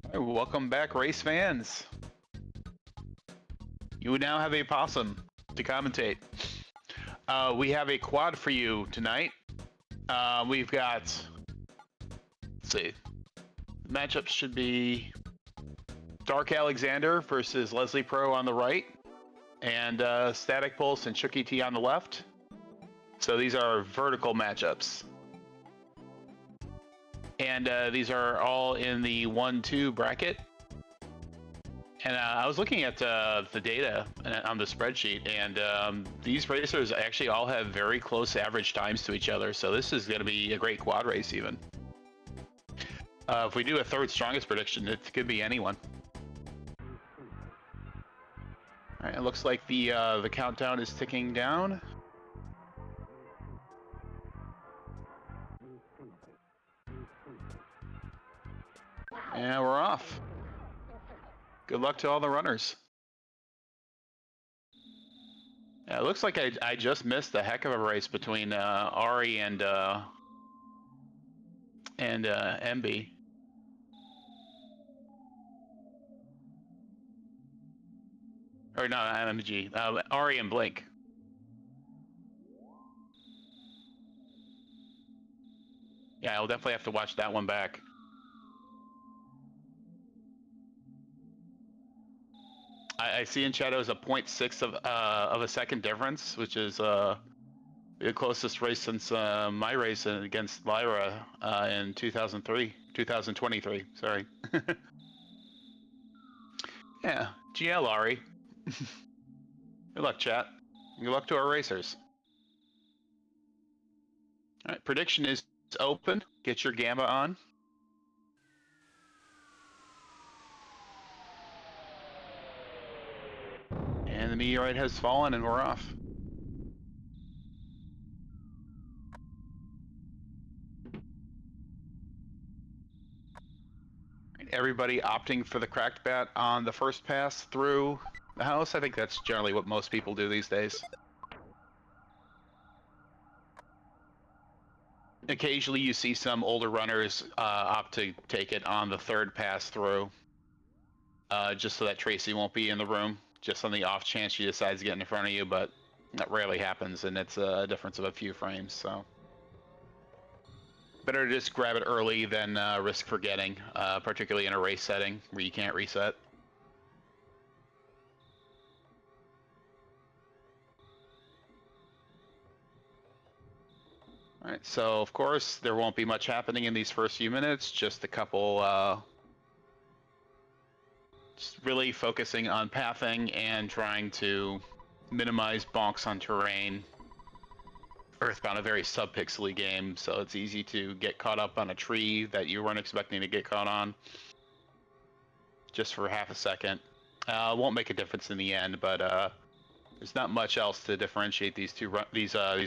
Hey, welcome back, race fans. You now have a possum to commentate. We have a quad for you tonight. We've got, let's see, matchups should be darkalexandr versus Leslie Pro on the right, and StaticPulse and shookieTea on the left. So these are vertical matchups. And these are all in the 1-2 bracket. And I was looking at the data on the spreadsheet, and these racers actually all have very close average times to each other. So this is going to be a great quad race even. If we do a third strongest prediction, it could be anyone. All right, it looks like the countdown is ticking down. And we're off. Good luck to all the runners. Yeah, it looks like I just missed a heck of a race between Ari and MB. Or no, MMG. Ari and Blink. Yeah, I'll definitely have to watch that one back. I see in chat it was a 0.6 of a second difference, which is the closest race since my race against Lyra in 2023. Sorry. Yeah, GL Ari. Good luck, chat. Good luck to our racers. All right, prediction is open. Get your gamma on. And the meteorite has fallen, and we're off. Everybody opting for the cracked bat on the first pass through the house. I think that's generally what most people do these days. Occasionally you see some older runners opt to take it on the third pass through, just so that Tracy won't be in the room, just on the off chance she decides to get in front of you, but that rarely happens, and it's a difference of a few frames, so. Better to just grab it early than risk forgetting, particularly in a race setting where you can't reset. All right, so of course there won't be much happening in these first few minutes, just a couple, just really focusing on pathing and trying to minimize bonks on terrain. Earthbound, a very sub-pixely game, so it's easy to get caught up on a tree that you weren't expecting to get caught on just for half a second. Won't make a difference in the end, but there's not much else to differentiate these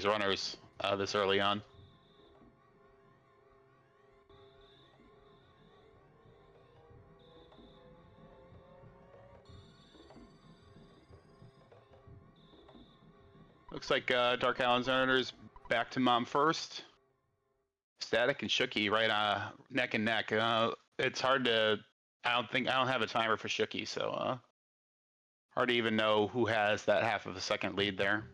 runners this early on. Looks like darkalexandr's back to mom first. Static and Shookie right neck and neck. It's hard to. I don't have a timer for Shookie, so hard to even know who has that half of a second lead there.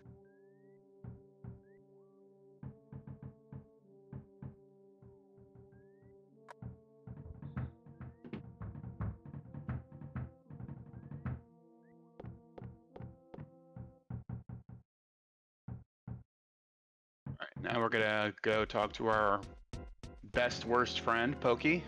All right, now we're gonna go talk to our best worst friend, Pokey.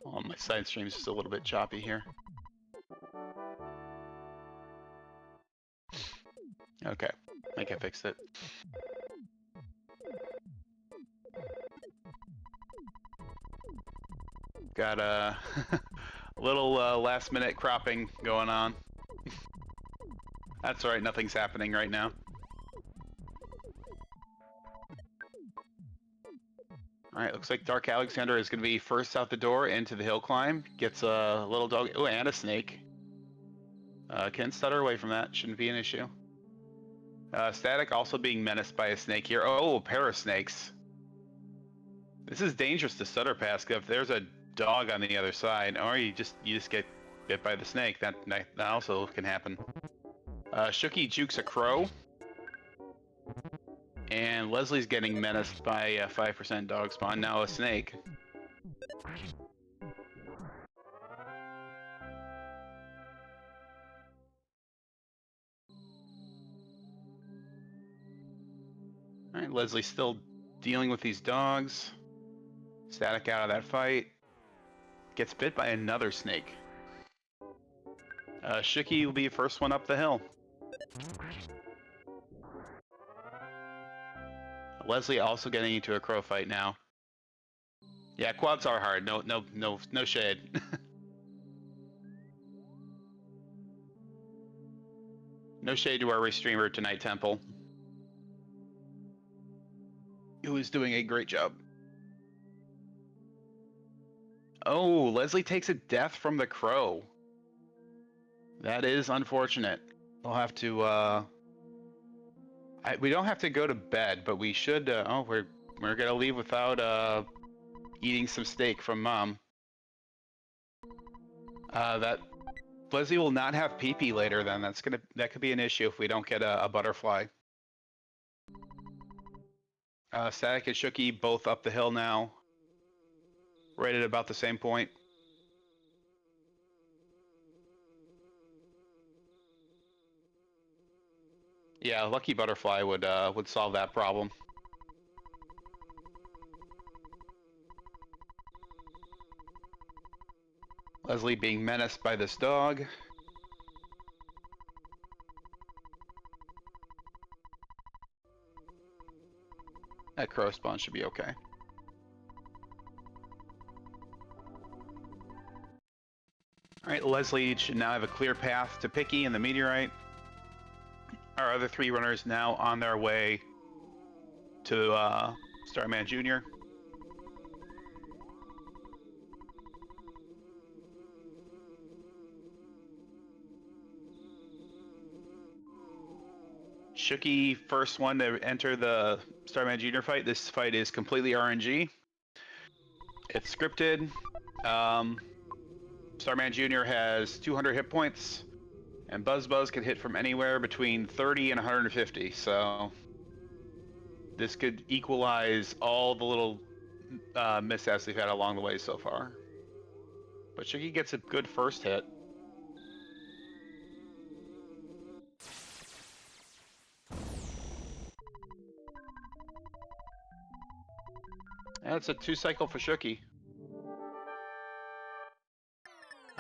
Oh, my side stream is just a little bit choppy here. Okay, think I fixed it. Got a little last minute cropping going on. That's alright, nothing's happening right now. Alright, looks like darkalexandr is going to be first out the door into the hill climb. Gets a little dog, oh, and a snake. Can stutter away from that, shouldn't be an issue. Static also being menaced by a snake here. Oh, a pair of snakes. This is dangerous to stutter past if there's a dog on the other side, or you just get bit by the snake. That also can happen. Shookie jukes a crow. And Leslie's getting menaced by a 5% dog spawn, now a snake. Alright, Leslie's still dealing with these dogs. Static out of that fight. Gets bit by another snake. Shookie will be the first one up the hill. Leslie also getting into a crow fight now. Yeah, quads are hard. No shade. No shade to our restreamer tonight, Temple, who is doing a great job. Oh, Leslie takes a death from the crow. That is unfortunate. We'll have to. We don't have to go to bed, but we should. Oh, we're gonna leave without eating some steak from Mom. That Leslie will not have pee-pee later. Then that could be an issue if we don't get a butterfly. Static and Shookie both up the hill now. Right at about the same point. Yeah, Lucky Butterfly would solve that problem. Leslie being menaced by this dog. That crow spawn should be okay. Alright, Leslie should now have a clear path to Picky and the meteorite. Our other three runners now on their way to Starman Jr. Shookie, first one to enter the Starman Jr. fight. This fight is completely RNG. It's scripted. Starman Jr. has 200 hit points, and Buzz can hit from anywhere between 30 and 150, so this could equalize all the little mishaps we've had along the way so far. But Shookie gets a good first hit. That's a 2-cycle for Shookie.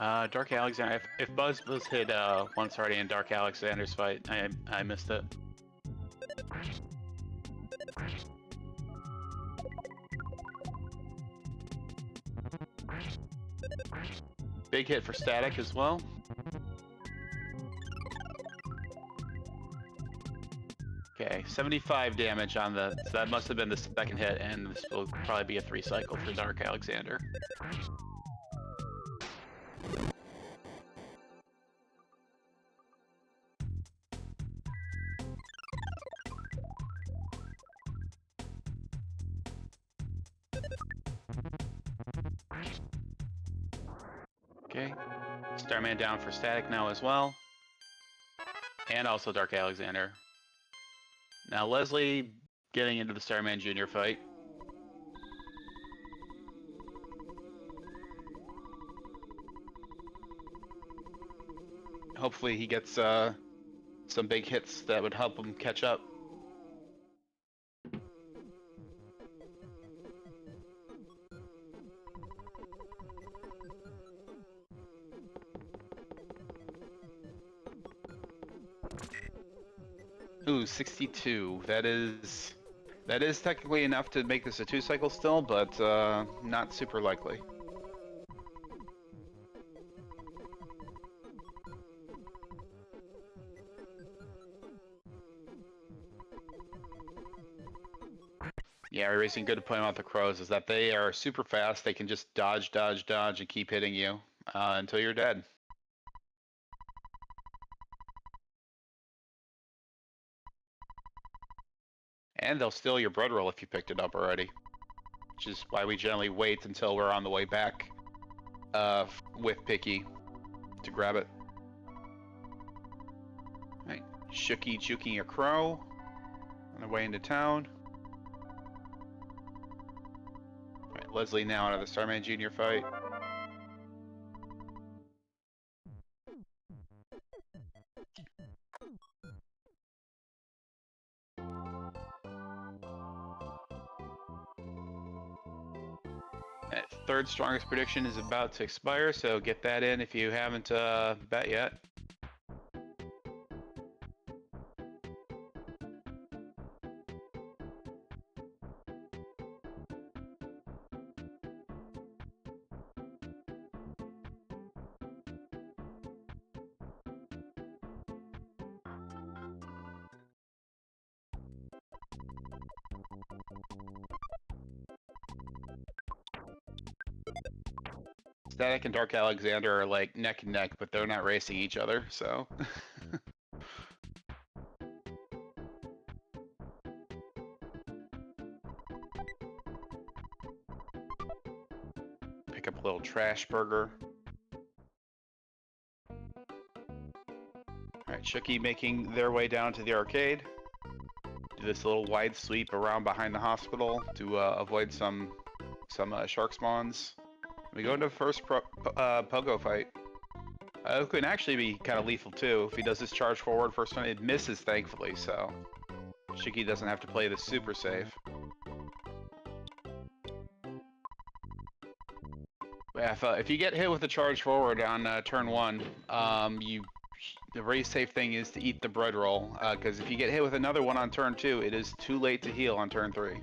darkalexandr. If Buzz was hit once already in darkalexandr's fight, I missed it. Big hit for Static as well. Okay, 75 damage on the. So that must have been the second hit, and this will probably be a 3-cycle for darkalexandr. Okay, Starman down for Static now as well, and also darkalexandr. Now Leslie getting into the Starman Jr. fight. Hopefully he gets some big hits that would help him catch up. Ooh, 62. That is technically enough to make this a 2-cycle still, but not super likely. Yeah, racing good to point out the crows is that they are super fast. They can just dodge, dodge, dodge, and keep hitting you until you're dead. And they'll steal your bread roll if you picked it up already, which is why we generally wait until we're on the way back with Picky to grab it. All right, Shookie juking a crow on the way into town. All right, Leslie now out of the Starman Jr. fight. That third strongest prediction is about to expire, so get that in if you haven't bet yet. Static and darkalexandr are like neck and neck, but they're not racing each other, so. Pick up a little trash burger. Alright, Shookie making their way down to the arcade. Do this little wide sweep around behind the hospital to avoid some shark spawns. We go into the first pogo fight. It can actually be kind of lethal too. If he does this charge forward first one, it misses thankfully, so Shookie doesn't have to play this super safe. Yeah, if you get hit with a charge forward on turn 1, the very safe thing is to eat the bread roll, because if you get hit with another one on turn 2, it is too late to heal on turn 3.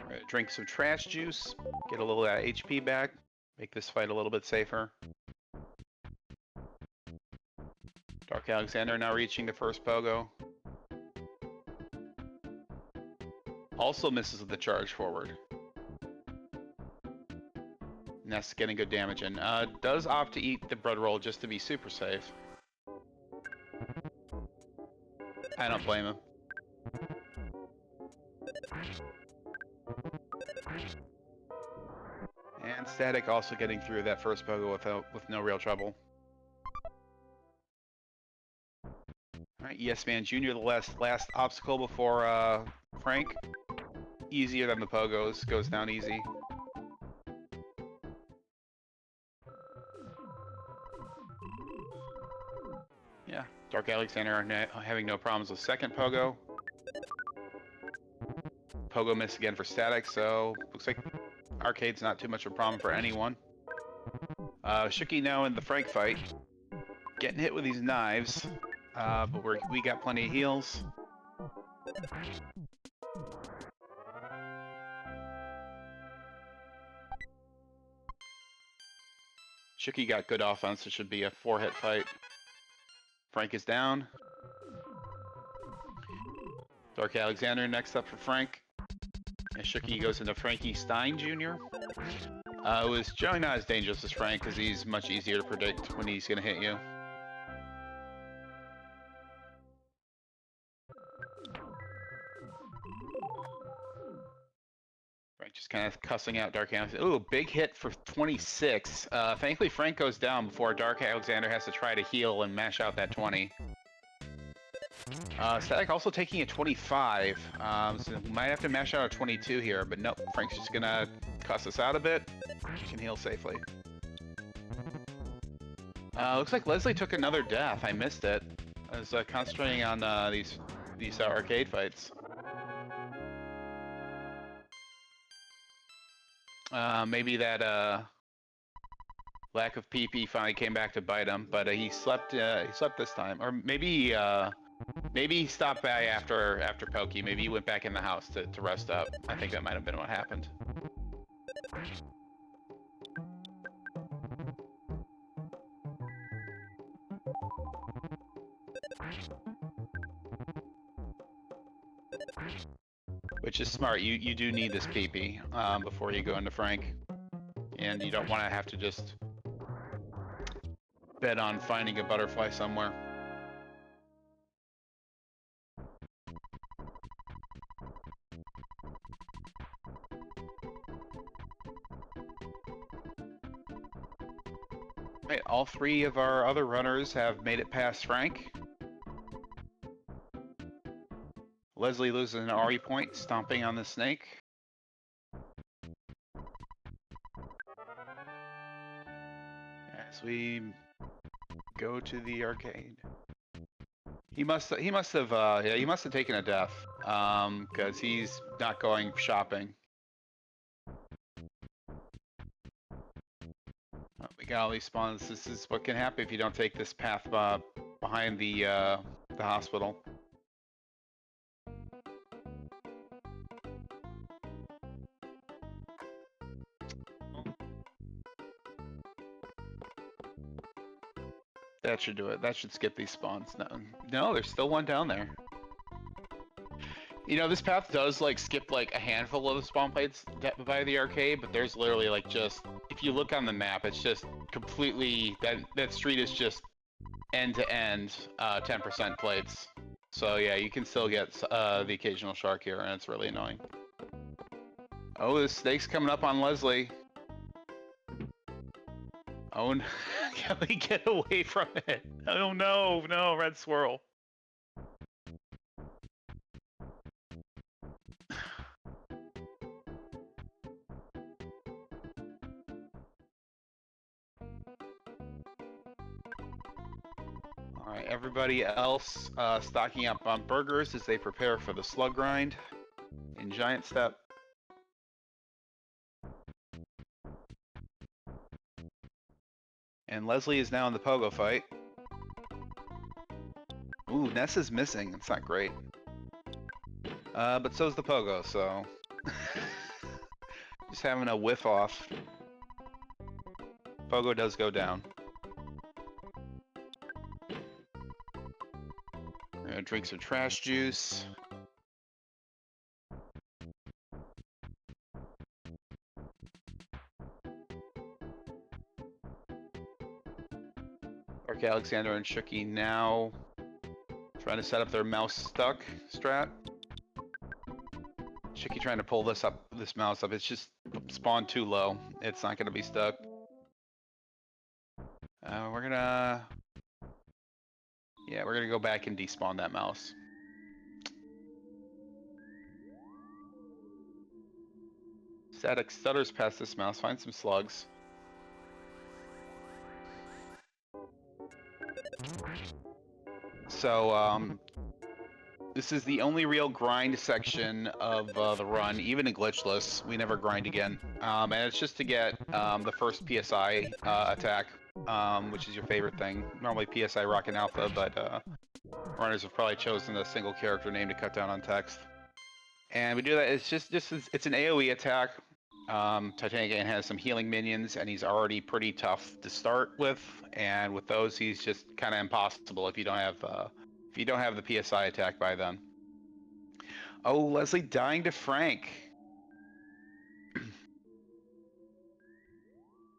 Right, drink some trash juice, get a little of that HP back, make this fight a little bit safer. darkalexandr now reaching the first pogo. Also misses with the charge forward. And that's getting good damage in. Does opt to eat the bread roll just to be super safe. I don't blame him. And Static also getting through that first pogo with no real trouble. Alright, Yes Man Jr., the last obstacle before Frank. Easier than the pogos, goes down easy. Yeah, darkalexandr having no problems with second pogo. Pogo miss again for Static, so looks like arcade's not too much of a problem for anyone. Shookie now in the Frank fight. Getting hit with these knives, but we got plenty of heals. Shookie got good offense, it should be a 4-hit fight. Frank is down. darkalexandr next up for Frank. And Shookie goes into Frankie Stein Jr. It was generally not as dangerous as Frank because he's much easier to predict when he's going to hit you. Frank just kind of cussing out darkalexandr. Ooh, big hit for 26. Thankfully, Frank goes down before darkalexandr has to try to heal and mash out that 20. Static also taking a 25, so might have to mash out a 22 here, but nope, Frank's just gonna cuss us out a bit. You can heal safely. Looks like Leslie took another death. I missed it. I was concentrating on these arcade fights. Maybe that Lack of PP finally came back to bite him, but he slept. He slept this time, or maybe he stopped by after Pokey. Maybe he went back in the house to rest up. I think that might have been what happened. Which is smart. You do need this PP before you go into Frank, and you don't want to have to just bet on finding a butterfly somewhere. Right, all three of our other runners have made it past Frank. Leslie loses an RE point, stomping on the snake. As we go to the arcade. He must have taken a death, because he's not going shopping. We got all these spawns. This is what can happen if you don't take this path behind the hospital. That should do it. That should skip these spawns. No, there's still one down there. You know, this path does like skip like a handful of the spawn plates by the arcade, but there's literally like just, if you look on the map, it's just completely, that street is just end to end 10% plates. So yeah, you can still get the occasional shark here, and it's really annoying. Oh, the snake's coming up on Leslie. Oh, no. Can we get away from it? Oh no, no, red swirl. Alright, everybody else stocking up on burgers as they prepare for the slug grind in Giant Step. And Leslie is now in the pogo fight. Ooh, Ness is missing. It's not great. But so's the pogo, so... Just having a whiff off. Pogo does go down. We're gonna drink some trash juice. darkalexandr and Shookie now trying to set up their mouse stuck strat. Shookie trying to pull this mouse up. It's just spawned too low. It's not gonna be stuck. We're gonna go back and despawn that mouse. Static stutters past this mouse, find some slugs. So, this is the only real grind section of the run, even in glitchless. We never grind again. And it's just to get the first PSI attack, which is your favorite thing. Normally PSI Rocket Alpha, but runners have probably chosen a single character name to cut down on text. And we do that, it's an AoE attack. Titanic Ant has some healing minions, and he's already pretty tough to start with. And with those, he's just kind of impossible if you don't have the PSI attack by then. Oh, Leslie dying to Frank.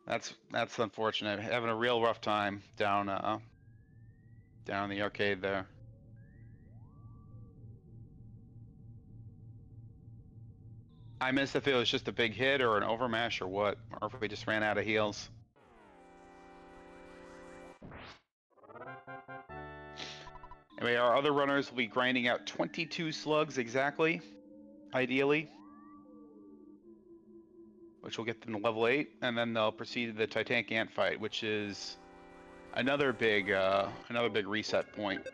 That's unfortunate. Having a real rough time down in the arcade there. I missed if it was just a big hit or an overmash or what, or if we just ran out of heals. Anyway, our other runners will be grinding out 22 slugs exactly, ideally, which will get them to level 8, and then they'll proceed to the Titanic Ant fight, which is another big reset point.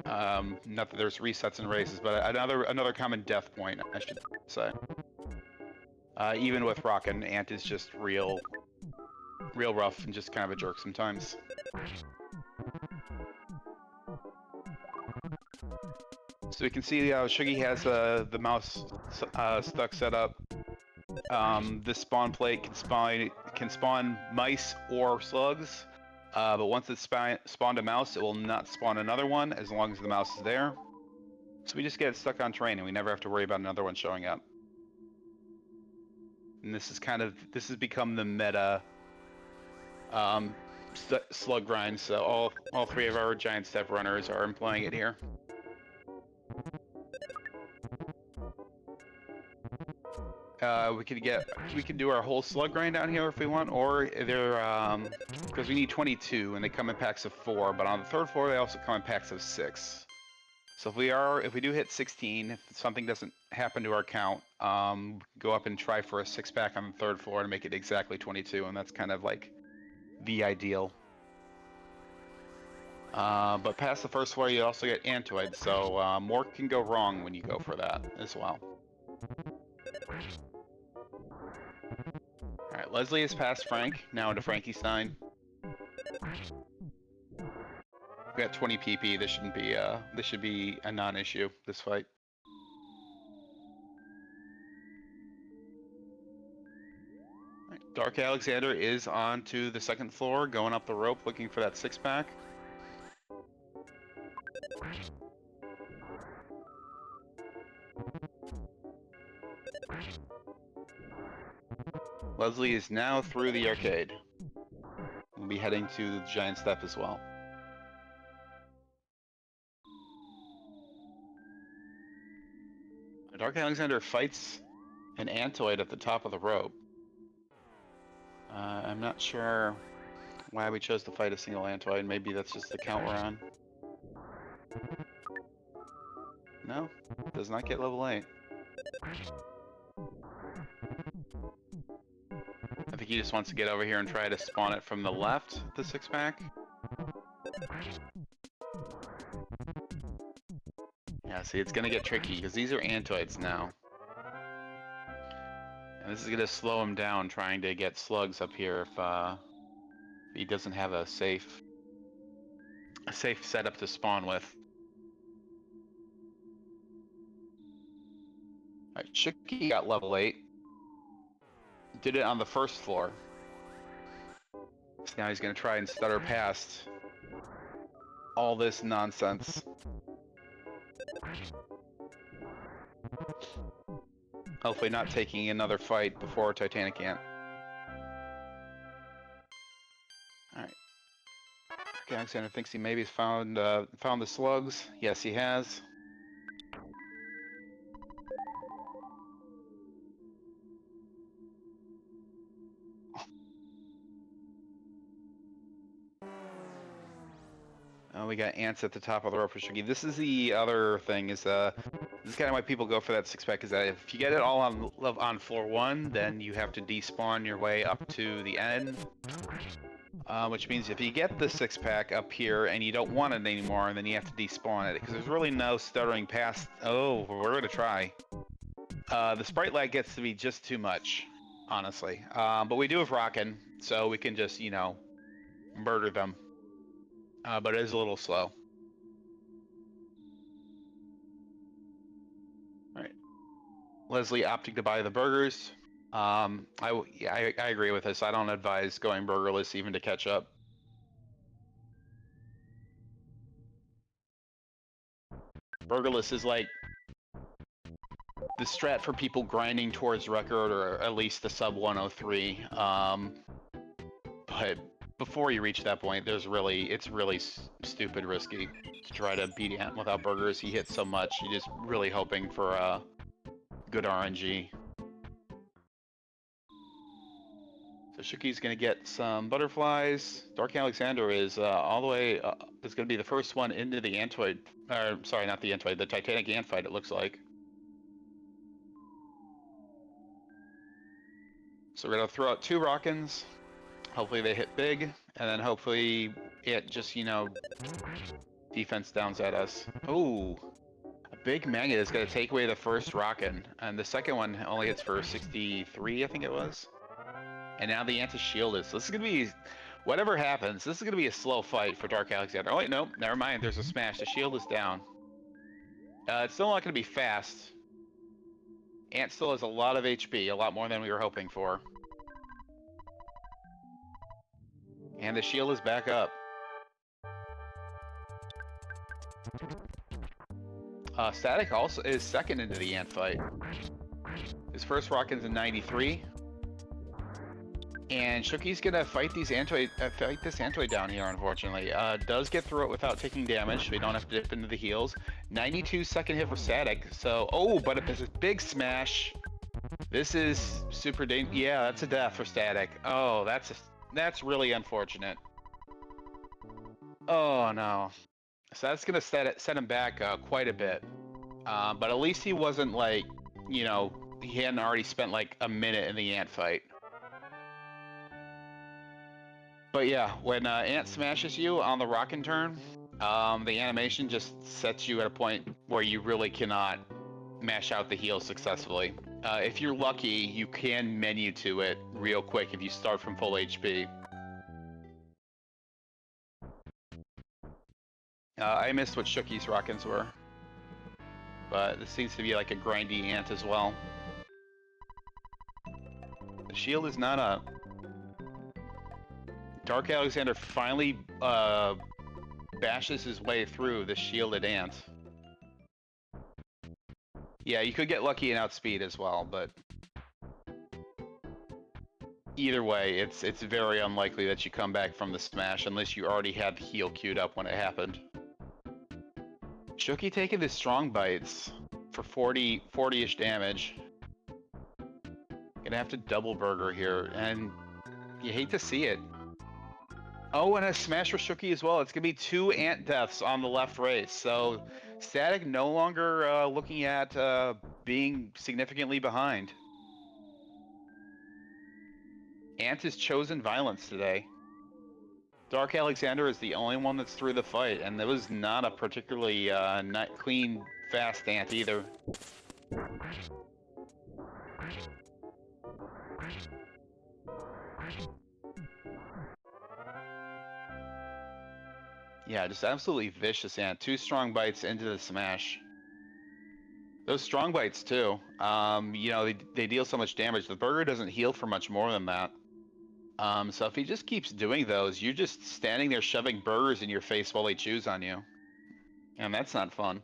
Not that there's resets and races, but another common death point, I should say. Even with Rock and Ant is just real real rough and just kind of a jerk sometimes. So we can see Shuggy has the mouse stuck set up. This spawn plate can spawn mice or slugs, but once it's spawned a mouse, it will not spawn another one as long as the mouse is there. So we just get it stuck on terrain, and we never have to worry about another one showing up. And this has become the meta slug grind. So all three of our giant step runners are employing it here. We can do our whole slug grind down here if we want, or they're because we need 22 and they come in packs of 4, but on the third floor they also come in packs of 6. So if we do hit 16, if something doesn't happen to our count, go up and try for a 6-pack on the third floor to make it exactly 22, and that's kind of like the ideal. But past the first floor you also get Antoid, so more can go wrong when you go for that as well. Alright, Leslie has passed Frank, now into Frankenstein. We got 20 PP, this should be a non-issue, this fight. Right, darkalexandr is on to the second floor, going up the rope, looking for that 6-pack. Leslie is now through the arcade. We'll be heading to the giant step as well. darkalexandr fights an Antoid at the top of the rope. I'm not sure why we chose to fight a single Antoid. Maybe that's just the count we're on. No, does not get level 8. I think he just wants to get over here and try to spawn it from the left, the 6-pack. Yeah, see, it's gonna get tricky, because these are Antoids now. And this is gonna slow him down trying to get slugs up here if he doesn't have a safe setup to spawn with. Alright, Shookie got level 8. Did it on the first floor. So now he's gonna try and stutter past all this nonsense. Hopefully not taking another fight before Titanic Ant. Alright. Alexander thinks he maybe found the slugs. Yes, he has. We got ants at the top of the rope for Shuggy. This is the other thing, is this is kind of why people go for that 6-pack, is that if you get it all on floor 1, then you have to despawn your way up to the end. Which means if you get the 6-pack up here and you don't want it anymore, then you have to despawn it, because there's really no stuttering past... Oh, we're gonna try. The sprite lag gets to be just too much, honestly. But we do have Rockin', so we can just, you know, murder them. But it is a little slow. Alright. Leslie opting to buy the burgers. I agree with this. I don't advise going burgerless even to catch up. Burgerless is like the strat for people grinding towards record, or at least the sub 103. But before you reach that point, it's really stupid risky to try to beat Ant without burgers. He hits so much, you're just really hoping for good RNG. So Shookie's gonna get some butterflies. darkalexandr is all the way. Is gonna be the first one into the Antoid. Sorry, not the Antoid. The Titanic Ant fight. It looks like. So we're gonna throw out 2 Rockins. Hopefully they hit big, and then hopefully it just, you know, defense downs at us. Ooh, a big magnet is gonna take away the first Rockin', and the second one only hits for 63, I think it was. And now the Ant is shielded. So this is going to be, whatever happens, this is going to be a slow fight for Dark Alexandr. Oh wait, no, never mind. There's a smash. The shield is down. It's still not going to be fast. Ant still has a lot of HP, a lot more than we were hoping for. And the shield is back up. Static also is second into the Ant fight. His first rocket's in 93. And Shookie's gonna fight these fight this Antoid down here, unfortunately. Does get through it without taking damage, so we don't have to dip into the heals. 92 second hit for Static, so, oh, but it's a big smash. This is super dangerous. Yeah, that's a death for Static. Oh, that's really unfortunate. Oh, no. So that's gonna set him back quite a bit. But at least he wasn't like, you know, he hadn't already spent like a minute in the Ant fight. But yeah, when Ant smashes you on the rockin' turn, the animation just sets you at a point where you really cannot mash out the heal successfully. If you're lucky, you can menu to it real quick if you start from full HP. I missed what Shookie's rockins were. But this seems to be like a grindy Ant as well. The shield is not up. Dark Alexandr finally bashes his way through the shielded Ant. Yeah, you could get lucky and outspeed as well, but either way, it's very unlikely that you come back from the smash unless you already had the heal queued up when it happened. Shookie taking the strong bites for 40-ish damage. Gonna have to double burger here, and you hate to see it. Oh, and a smash for Shookie as well. It's gonna be 2 Ant deaths on the left race, so Static no longer looking at being significantly behind. Ant has chosen violence today. Dark Alexandr is the only one that's through the fight, and it was not a particularly not clean, fast Ant either. Yeah, just absolutely vicious Ant. 2 strong bites into the smash. Those strong bites too, you know, they deal so much damage. The burger doesn't heal for much more than that. So if he just keeps doing those, you're just standing there shoving burgers in your face while they chews on you. And that's not fun.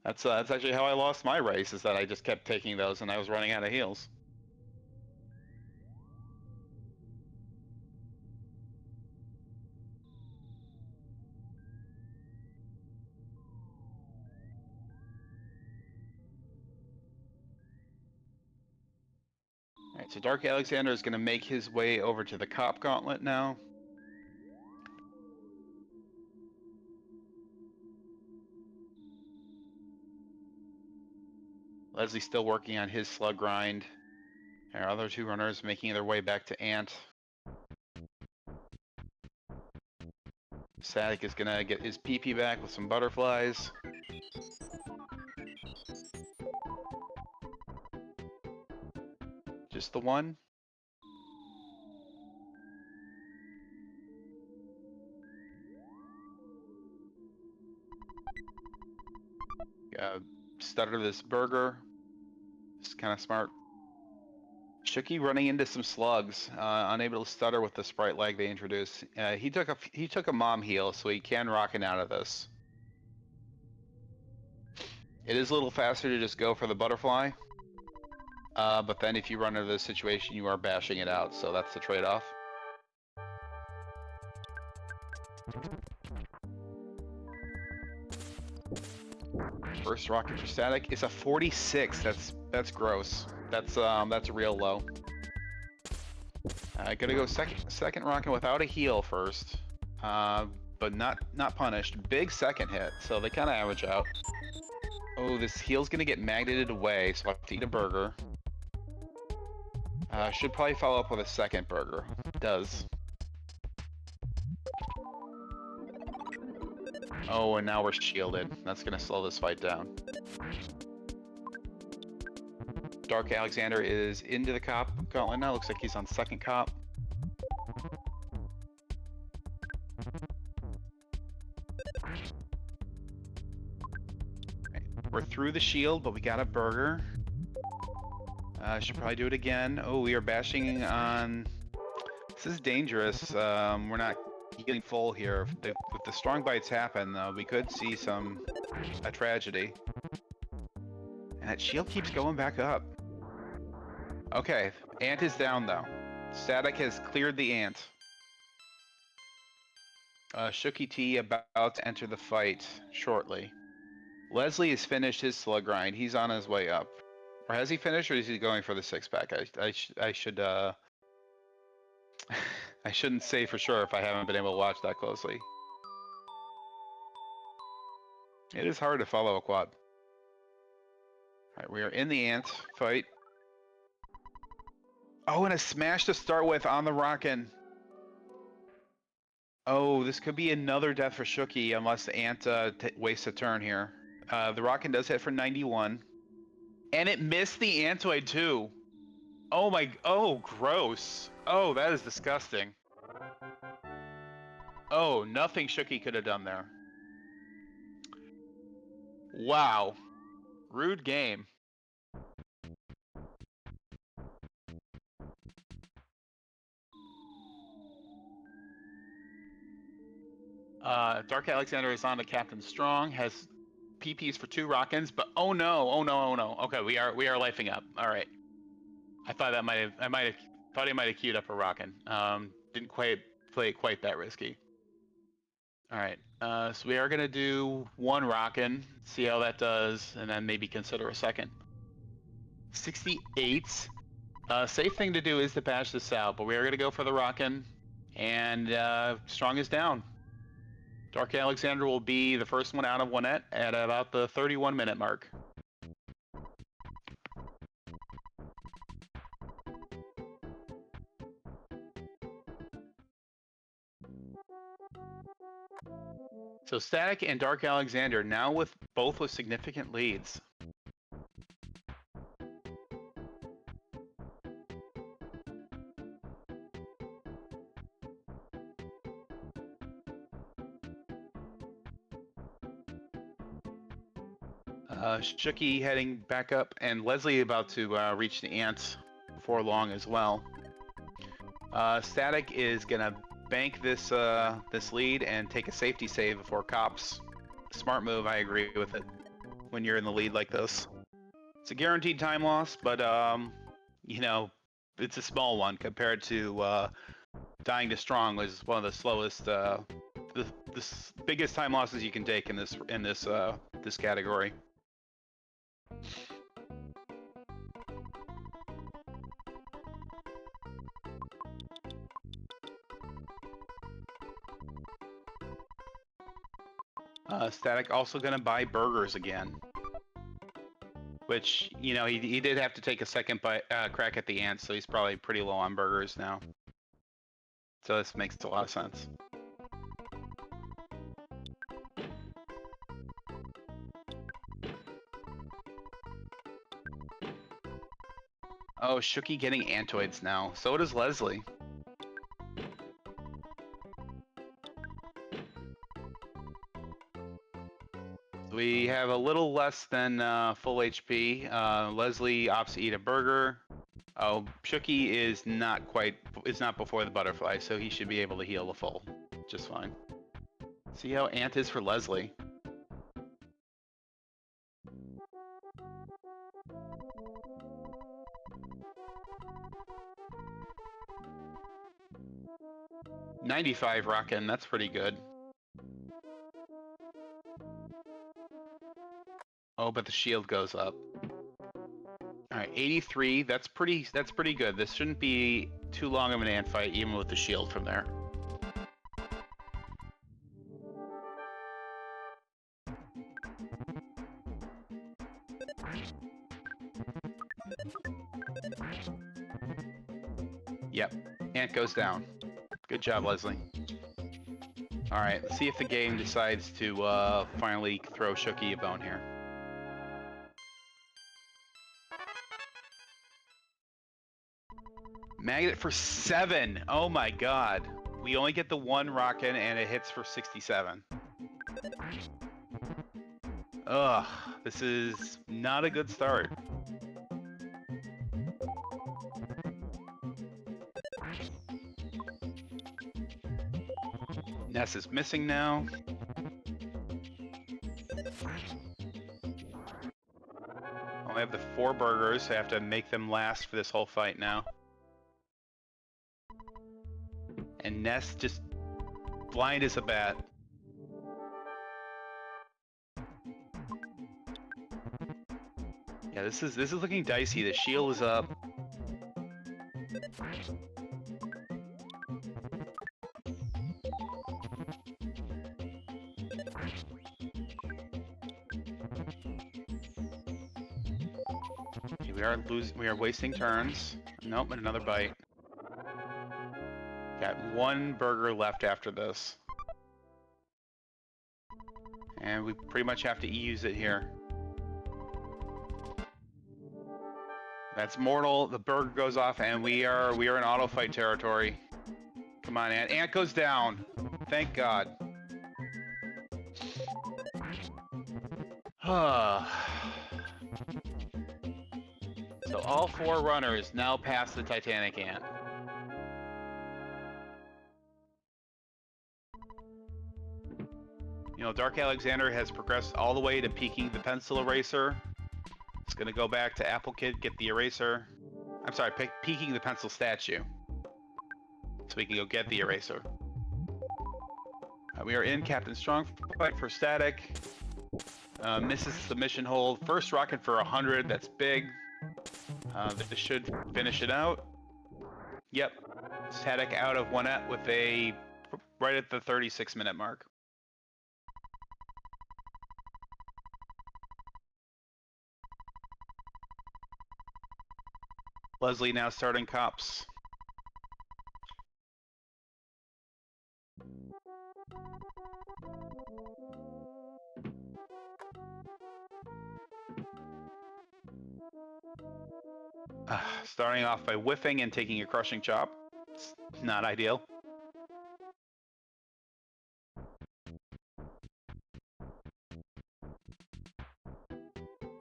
That's actually how I lost my race, is that I just kept taking those and I was running out of heals. Alright, so Dark Alexandr is going to make his way over to the Cop Gauntlet now. Leslie's still working on his slug grind. Our other 2 runners making their way back to Ant. Static is going to get his PP back with some butterflies. Just the one. Stutter this burger. It's kind of smart. Shookie running into some slugs, unable to stutter with the sprite lag they introduced. He took a mom heal, so he can rocket out of this. It is a little faster to just go for the butterfly, but then if you run into this situation, you are bashing it out, so that's the trade-off. First rocket for Static is a 46. That's gross. That's real low. Gotta go second rocket without a heal first, but not punished. Big second hit, so they kind of average out. Oh, this heal's gonna get magneted away, so I have to eat a burger. Should probably follow up with a second burger. Does. Oh, and now we're shielded. That's gonna slow this fight down. Dark Alexander is into the cop gauntlet now. Looks like he's on second cop. We're through the shield, but we got a burger. Should probably do it again. Oh, we are bashing on... This is dangerous. We're not getting full here. If the strong bites happen, we could see a tragedy. And that shield keeps going back up. Okay, ant is down though. Static has cleared the ant. shookieTea about to enter the fight shortly. Leslie has finished his slug grind. He's on his way up. Or has he finished, or is he going for the six-pack? I should I shouldn't say for sure if I haven't been able to watch that closely. It is hard to follow a quad. Alright, we are in the ant fight. Oh, and a smash to start with on the rockin'. Oh, this could be another death for Shookie unless the ant wastes a turn here. The rockin' does hit for 91. And it missed the antoid too. Oh my, oh, gross. Oh, that is disgusting. Oh, nothing Shookie could have done there. Wow. Rude game. Dark Alexandr is on to Captain Strong, has PPs for 2 Rockins, but oh no, oh no, oh no. Okay, we are lifing up. All right. I thought he might have queued up a Rockin. Didn't quite play it quite that risky. All right. So we are gonna do 1 Rockin, see how that does, and then maybe consider a second. 68. Safe thing to do is to bash this out, but we are gonna go for the Rockin, and Strong is down. Dark Alexandr will be the first one out of 1-net at about the 31-minute mark. So Static and Dark Alexandr now both with significant leads. Shookie heading back up, and Leslie about to reach the ants before long as well. Static is gonna bank this lead and take a safety save before cops. Smart move, I agree with it. When you're in the lead like this, it's a guaranteed time loss, but you know, it's a small one compared to dying to Strong, was one of the slowest, the biggest time losses you can take in this category. Static also gonna buy burgers again, which, you know, he did have to take a second crack at the ants, so he's probably pretty low on burgers now. So this makes a lot of sense. Oh, Shookie getting antoids now. So does Leslie. We have a little less than full HP. Leslie opts to eat a burger. Oh, Shookie is not before the butterfly, so he should be able to heal the full just fine. See how ant is for Leslie. $95 rockin', that's pretty good. Oh, but the shield goes up. All right, 83. That's pretty good. This shouldn't be too long of an ant fight, even with the shield from there. Yep, ant goes down. Good job, Leslie. All right, let's see if the game decides to finally throw Shookie a bone here. Magnet for 7. Oh my god. We only get the one rocket and it hits for 67. Ugh, this is not a good start. Ness is missing now. Only have the 4 burgers, so I have to make them last for this whole fight now. And Ness just blind as a bat. Yeah, this is looking dicey. The shield is up. Okay, we are wasting turns. Nope, and another bite. Got 1 burger left after this. And we pretty much have to use it here. That's mortal. The burger goes off, and we are in auto fight territory. Come on, Ant. Ant goes down. Thank God. So all 4 runners now pass the Titanic Ant. You know, darkalexandr has progressed all the way to peaking the pencil eraser. It's gonna go back to Apple Kid, get the eraser. I'm sorry, peaking the pencil statue. So we can go get the eraser. We are in Captain Strong fight for static. Misses submission hold. First rocket for 100, that's big. This should finish it out. Yep, static out of 1 with a right at the 36-minute mark. Leslie now starting cops. Starting off by whiffing and taking a crushing chop. It's not ideal.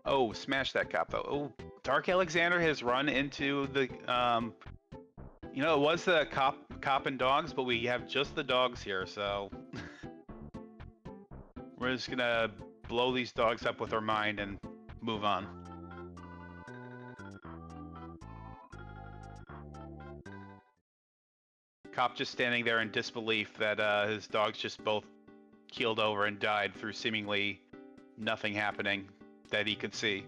Oh, smash that cop though. Oh, darkalexandr has run into the, you know, it was the cop and dogs, but we have just the dogs here, so we're just gonna blow these dogs up with our mind and move on. Cop just standing there in disbelief that his dogs just both keeled over and died through seemingly nothing happening that he could see.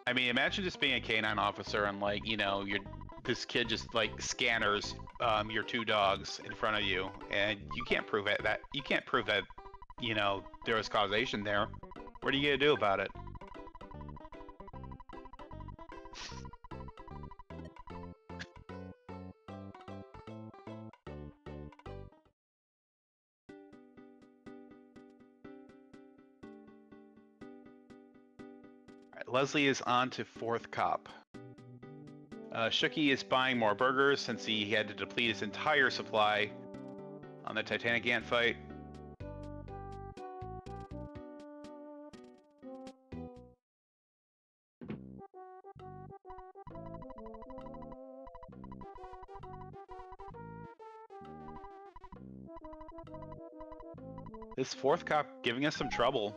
I mean, imagine just being a canine officer and, like, you know, this kid just like scanners your 2 dogs in front of you, and you can't prove it. You can't prove that, you know, there was causation there. What are you gonna do about it? Leslie is on to 4th cop. Shookie is buying more burgers since he had to deplete his entire supply on the Titanic Ant fight. This 4th cop giving us some trouble.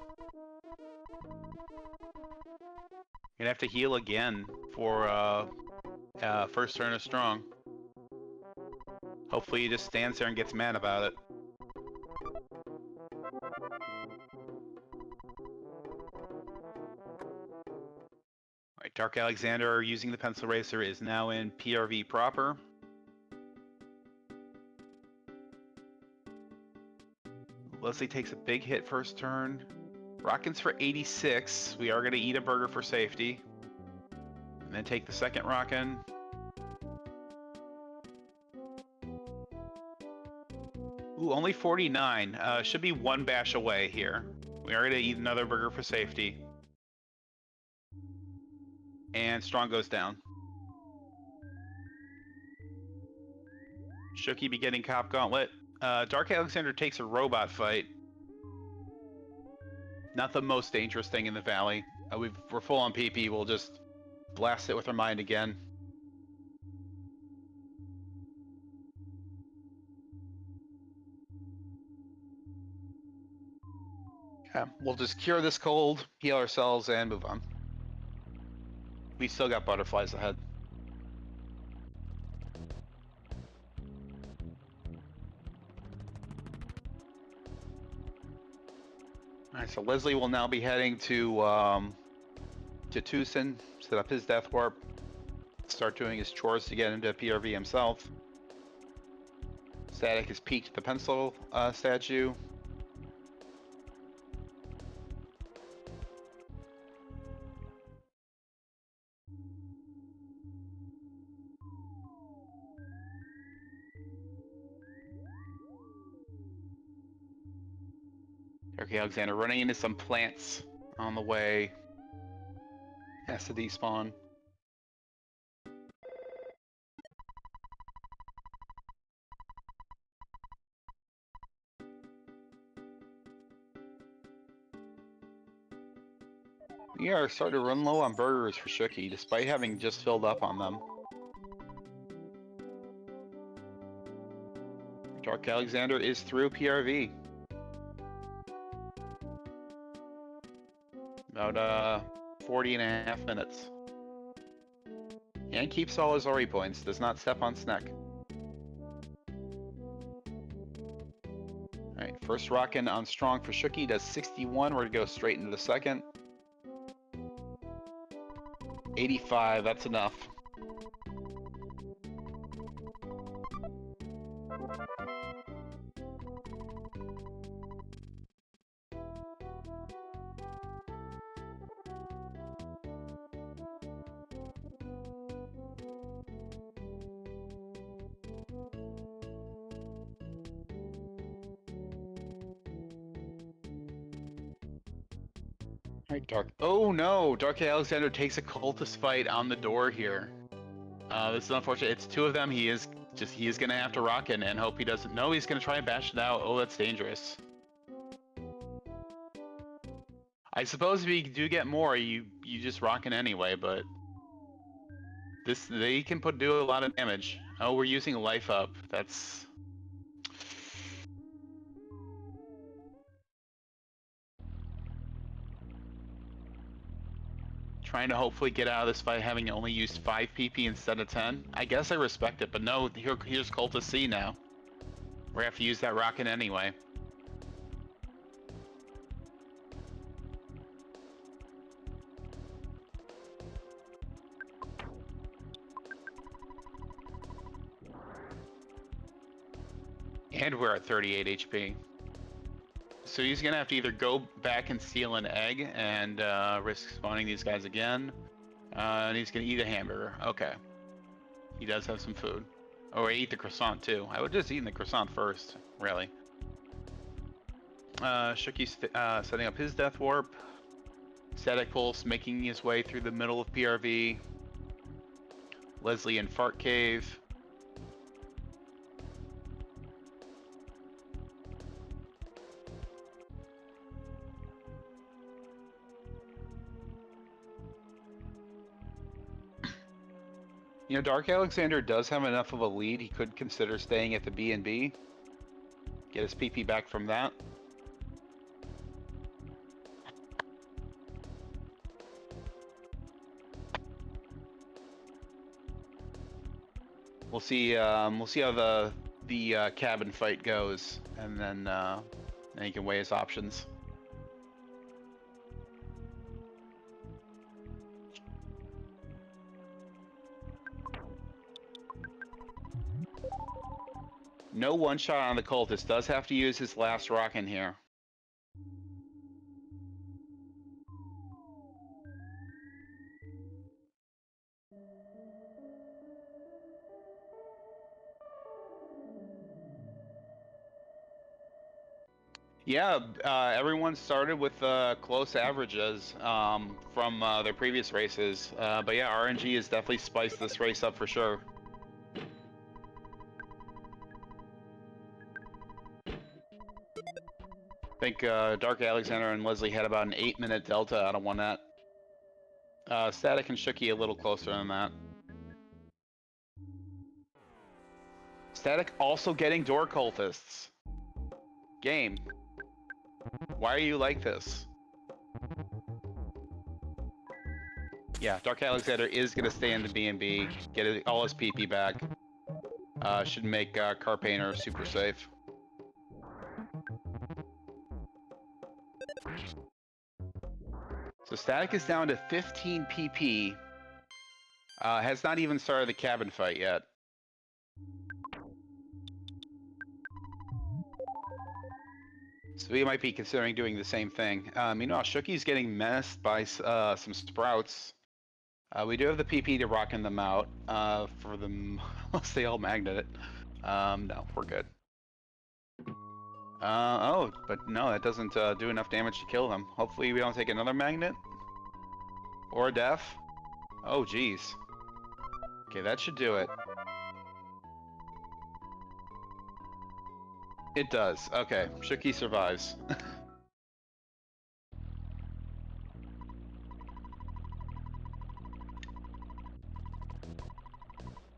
Gonna have to heal again for first turn of strong. Hopefully he just stands there and gets mad about it. Alright, darkalexandr using the pencil eraser is now in PRV proper. Leslie takes a big hit first turn. Rockins for 86. We are going to eat a burger for safety. And then take the second rockin'. Ooh, only 49. Should be 1 bash away here. We are going to eat another burger for safety. And Strong goes down. Shookie beginning Cop Gauntlet. Dark Alexander takes a robot fight. Not the most dangerous thing in the valley. We're full on PP. We'll just blast it with our mind again. Yeah, we'll just cure this cold, heal ourselves, and move on. We still got butterflies ahead. Alright, so Leslie will now be heading to Tucson, set up his death warp, start doing his chores to get into PRV himself. Static has peeked the pencil statue. Okay, Alexander running into some plants on the way. Has to despawn. We are starting to run low on burgers for Shookie, despite having just filled up on them. Dark Alexander is through PRV. About 40 and a half minutes. And keeps all his Ori points, does not step on Sneck. Alright, first rockin' on Strong for Shookie, does 61, we're gonna go straight into the second. 85, that's enough. Alright, Dark. Oh no! Dark Alexander takes a cultist fight on the door here. This is unfortunate. It's two of them. He is gonna have to rock in and hope he doesn't. No, he's gonna try and bash it out. Oh, that's dangerous. I suppose if you do get more, you just rock in anyway, but they can do a lot of damage. Oh, we're using life up. That's trying to hopefully get out of this fight having only used 5 PP instead of 10. I guess I respect it, but no, here's Cultist C now. We're gonna have to use that rocket anyway. And we're at 38 HP. So he's gonna have to either go back and steal an egg and risk spawning these guys again. And he's gonna eat a hamburger. Okay. He does have some food. Oh, I eat the croissant too. I would just eat the croissant first, really. Shookie's setting up his death warp. StaticPulse making his way through the middle of PRV. Leslie in Fart Cave. You know, Dark Alexander does have enough of a lead. He could consider staying at the B&B. Get his PP back from that. We'll see how the cabin fight goes, and then he can weigh his options. No one shot on the cultist. Does have to use his last rock in here. Yeah, everyone started with close averages from their previous races. But yeah, RNG has definitely spiced this race up for sure. I think darkalexandr and Leslie had about an 8-minute delta out of one net. Static and Shookie a little closer than that. Static also getting door cultists. Game. Why are you like this? Yeah, darkalexandr is going to stay in the B&B, get all his PP back. Should make Car Painter super safe. So Static is down to 15 PP. Has not even started the cabin fight yet. So we might be considering doing the same thing. Meanwhile, Shookie's getting menaced by some sprouts. We do have the PP to rocking them out for them, unless they all magnet it. No, we're good. Oh, but no, that doesn't do enough damage to kill them. Hopefully we don't take another magnet. Or a death. Oh, geez. Okay, that should do it. It does. Okay, Shookie survives.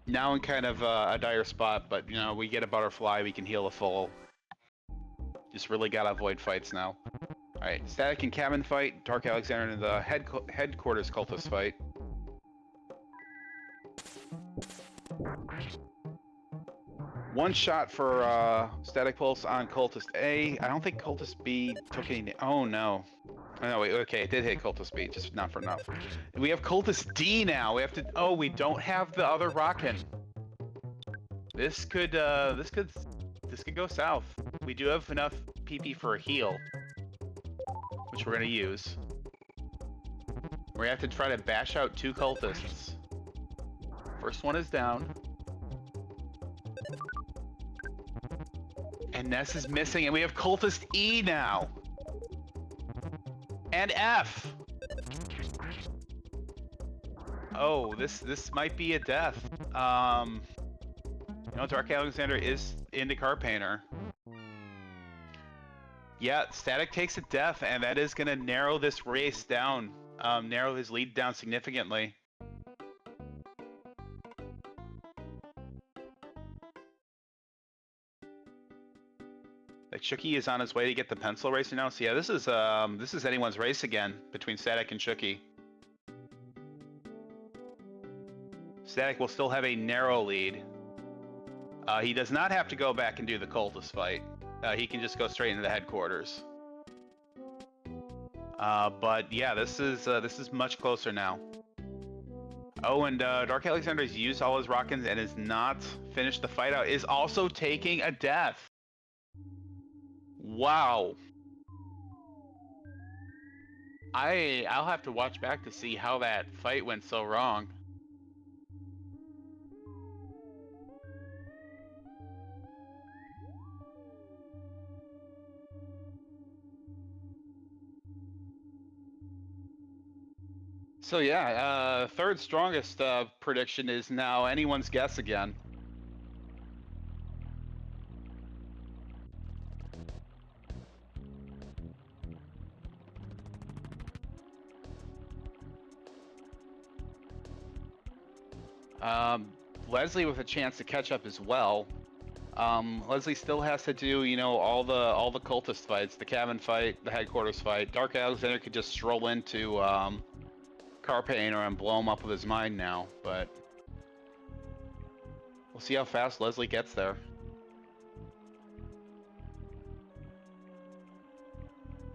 Now in kind of a dire spot, but you know, we get a butterfly, we can heal a full. Just really gotta avoid fights now. Alright, Static and cabin fight, darkalexandr in the headquarters cultist fight. One shot for StaticPulse on cultist A. I don't think cultist B took any. Oh no. Oh, no, wait, okay, it did hit cultist B, just not for enough. We have cultist D now. We have to. Oh, we don't have the other rockin'. This could go south. We do have enough PP for a heal, which we're gonna use. We have to try to bash out 2 cultists. First one is down. And Ness is missing, and we have cultist E now. And F. Oh, this might be a death. You know, darkalexandr is into Car Painter. Yeah, Static takes a death, and that is going to narrow this race down, narrow his lead down significantly. Like Shookie is on his way to get the pencil race now. So yeah, this is anyone's race again between Static and Shookie. Static will still have a narrow lead. He does not have to go back and do the cultist fight. He can just go straight into the headquarters. But yeah, this is much closer now. Oh, and darkalexandr has used all his rockins and has not finished the fight out. Is also taking a death. Wow. I'll have to watch back to see how that fight went so wrong. So yeah, third strongest prediction is now anyone's guess again. Leslie with a chance to catch up as well. Leslie still has to do, you know, all the cultist fights, the cabin fight, the headquarters fight. darkalexandr could just stroll into Car Painter and blow him up with his mind now, but we'll see how fast Leslie gets there.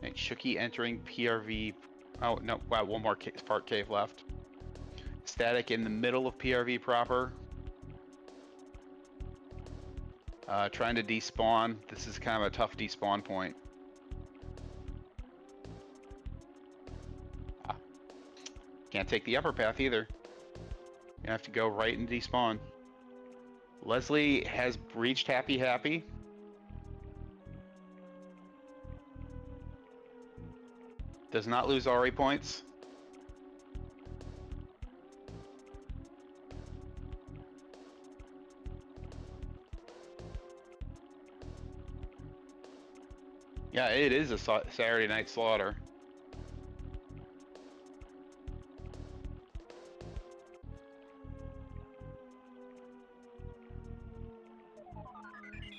And Shookie entering PRV. Oh no! Wow, one more part cave left. Static in the middle of PRV proper. Trying to despawn. This is kind of a tough despawn point. Can't take the upper path either. You have to go right and despawn. Leslie has reached Happy Happy. Does not lose RA points. Yeah, it is a Saturday night slaughter.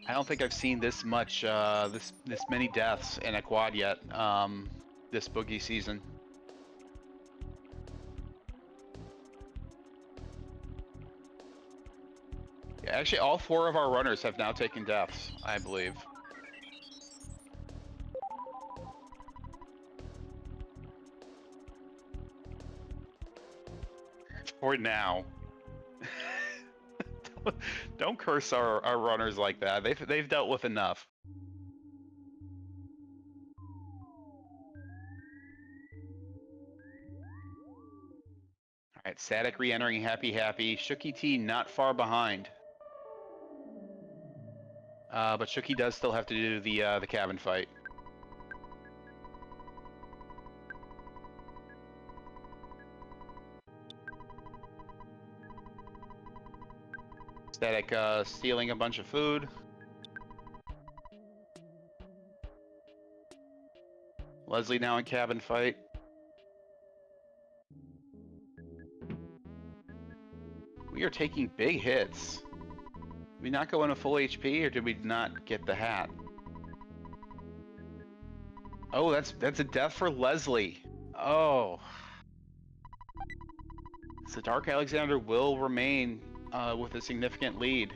I don't think I've seen this much, this many deaths in a quad yet, this boogie season. Yeah, actually, all 4 of our runners have now taken deaths, I believe. For now. Don't curse our runners like that. They've dealt with enough. All right, Static re-entering Happy. shookieTea not far behind. But Shookie does still have to do the cabin fight. Static stealing a bunch of food. Leslie now in cabin fight. We are taking big hits. Did we not go into full HP, or did we not get the hat? Oh, that's a death for Leslie. Oh. So darkalexandr will remain with a significant lead.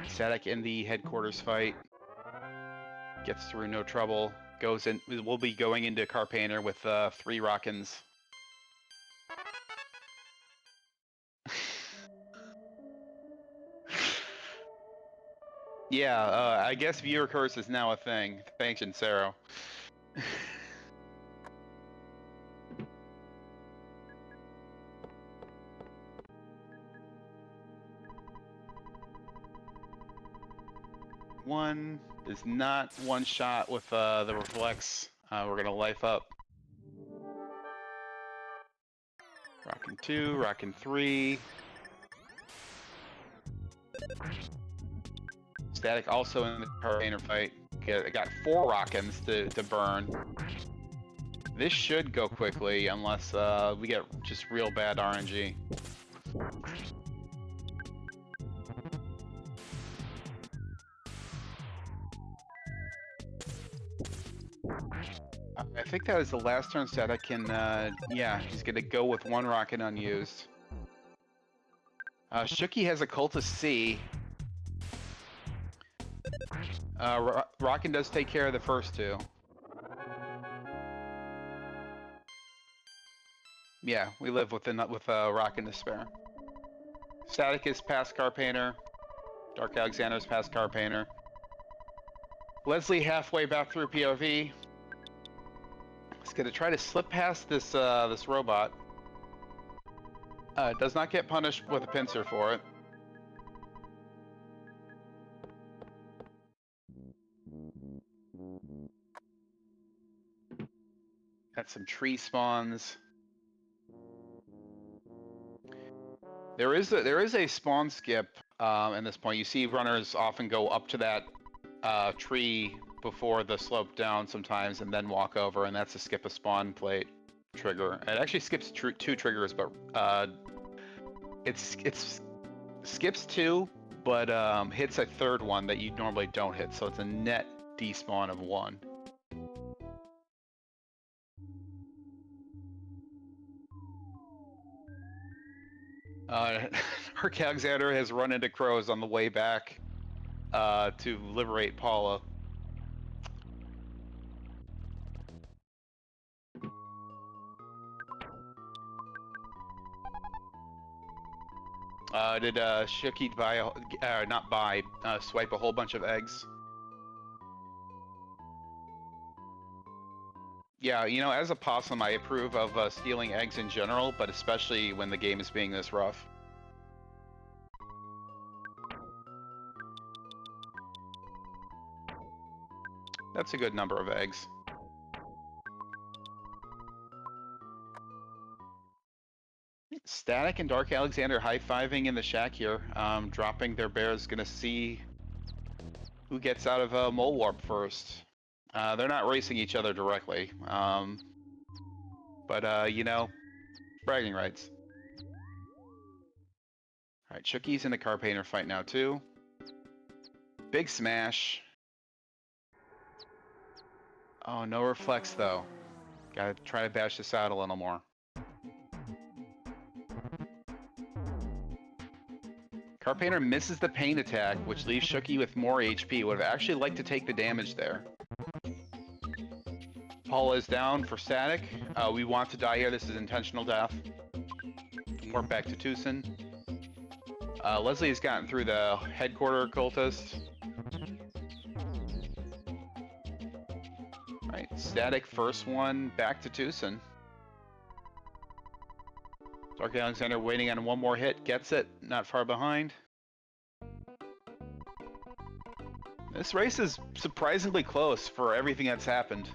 Static in the headquarters fight. Gets through no trouble. Goes in. We'll be going into Carpainter with 3 Rockins. Yeah, I guess viewer curse is now a thing. Thanks, Insero. One is not one shot with the reflex. We're gonna life up. Rockin' 2, rockin' 3. Static also in the Carpainter fight. I got 4 Rockins to burn. This should go quickly unless we get just real bad RNG. I think that was the last turn Static can, yeah, he's gonna go with 1 rocket unused. Shookie has a Cultist C. Rockin' does take care of the first 2. Yeah, we live with Rockin' to spare. Static is past Carpainter. darkalexandr's past Carpainter. Leslie halfway back through POV. He's gonna try to slip past this this robot. Does not get punished with a pincer for it. Got some tree spawns. There is a spawn skip in this point. You see runners often go up to that tree before the slope down sometimes, and then walk over, and that's a skip a spawn plate trigger. It actually skips 2 triggers, but it's skips 2, but hits a 3rd one that you normally don't hit. So it's a net despawn of 1. darkalexandr has run into crows on the way back to liberate Paula. Did Shookie swipe a whole bunch of eggs? Yeah, you know, as a possum, I approve of stealing eggs in general, but especially when the game is being this rough. That's a good number of eggs. Static and darkalexandr high-fiving in the shack here, dropping their bears, gonna see who gets out of Mole Warp first. They're not racing each other directly, but you know, bragging rights. All right, Shookie's in the car painter fight now too. Big smash. Oh, no reflex though. Gotta try to bash this out a little more. Car painter misses the paint attack, which leaves Shookie with more HP. Would have actually liked to take the damage there. Paula is down for static. We want to die here. This is intentional death. Warp back to Tucson. Leslie has gotten through the headquarter cultist. Right, static first one back to Tucson. darkalexandr waiting on one more hit, gets it, not far behind. This race is surprisingly close for everything that's happened.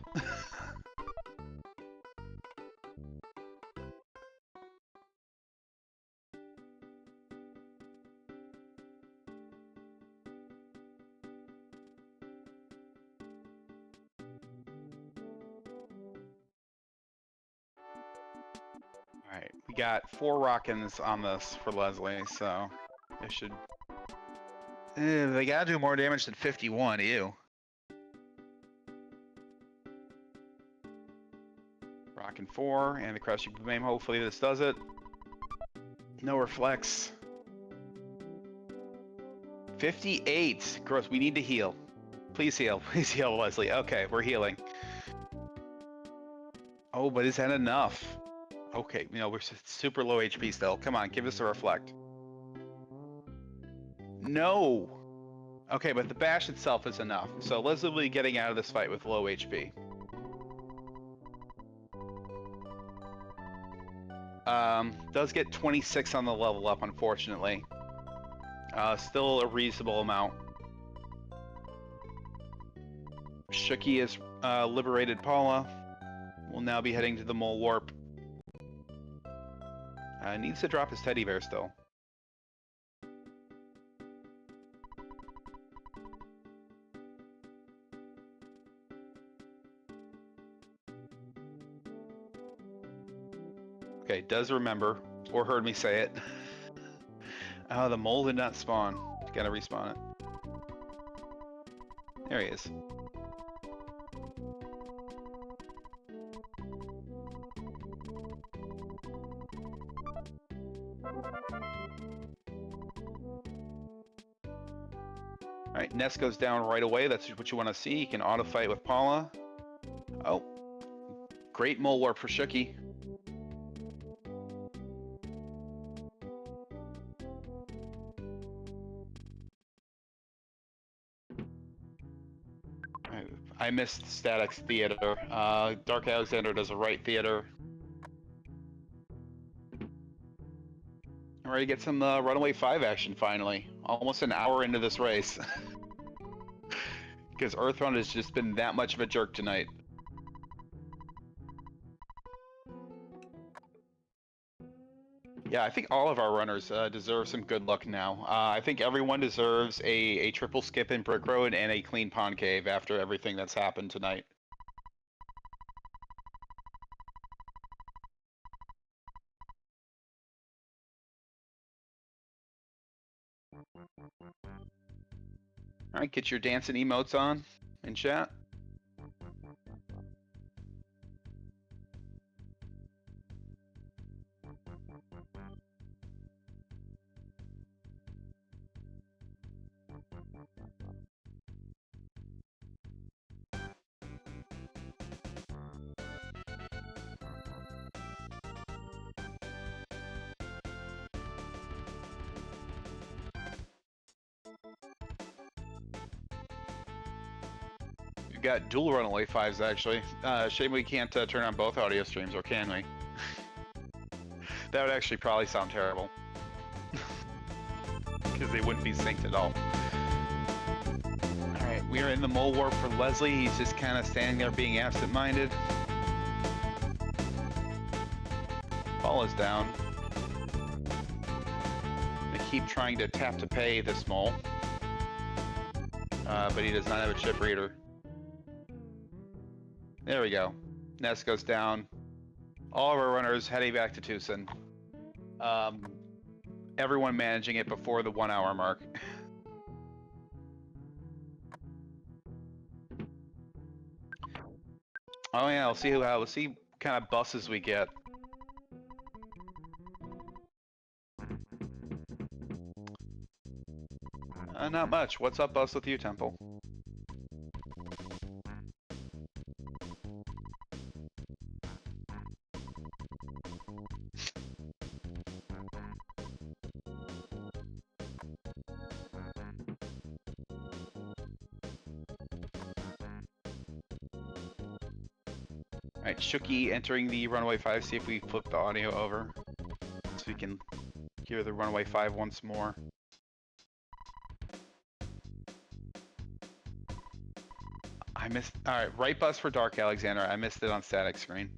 Alright, we got 4 Rockins on this for Leslie, so they should... they gotta do more damage than 51, ew. Rockin' 4, and the Crushing Beam, hopefully this does it. No reflex. 58! Gross, we need to heal. Please heal, Leslie. Okay, we're healing. Oh, but is that enough? Okay, you know, we're super low HP still. Come on, give us a reflect. No! Okay, but the bash itself is enough. So Leslie will be getting out of this fight with low HP. Does get 26 on the level up, unfortunately. Still a reasonable amount. Shookie has liberated Paula. Will now be heading to the Mole Warp. Needs to drop his teddy bear still. Okay, does remember, or heard me say it. The mole did not spawn. Gotta respawn it. There he is. Alright, Ness goes down right away. That's what you want to see. You can auto fight with Paula. Oh. Great Mole Warp for Shookie. I missed Static's theater. darkalexandr does a right theater. I'm ready to get some Runaway 5 action finally. Almost an hour into this race. Because Earthbound has just been that much of a jerk tonight. Yeah, I think all of our runners deserve some good luck now. I think everyone deserves a triple skip in Brick Road and a clean Pond Cave after everything that's happened tonight. Alright, get your dancing emotes on in chat. We've got dual runaway 5s, actually. Shame we can't turn on both audio streams, or can we? That would actually probably sound terrible. Because they wouldn't be synced at all. Alright, we are in the mole warp for Leslie. He's just kind of standing there being absent-minded. Ball is down. They keep trying to tap to pay this mole. But he does not have a chip reader. There we go. Nest goes down. All of our runners heading back to Tucson. Everyone managing it before the 1 hour mark. Oh yeah, we'll see what kind of buses we get. Not much. What's up, bus with you, Temple? Alright, Shookie entering the Runaway 5, see if we flip the audio over. So we can hear the Runaway 5 once more. Alright, right bus for darkalexandr. I missed it on static screen.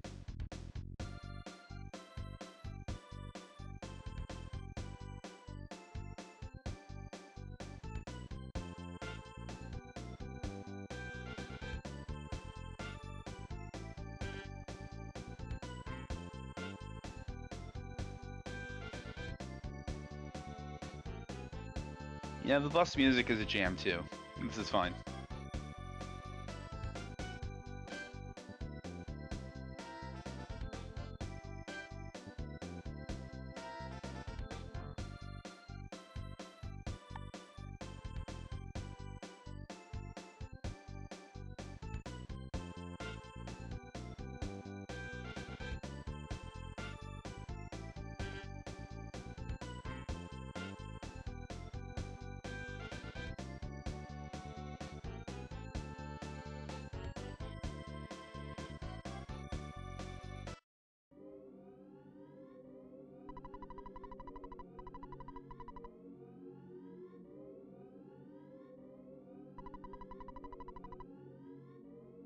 Yeah, the bus music is a jam too. This is fine.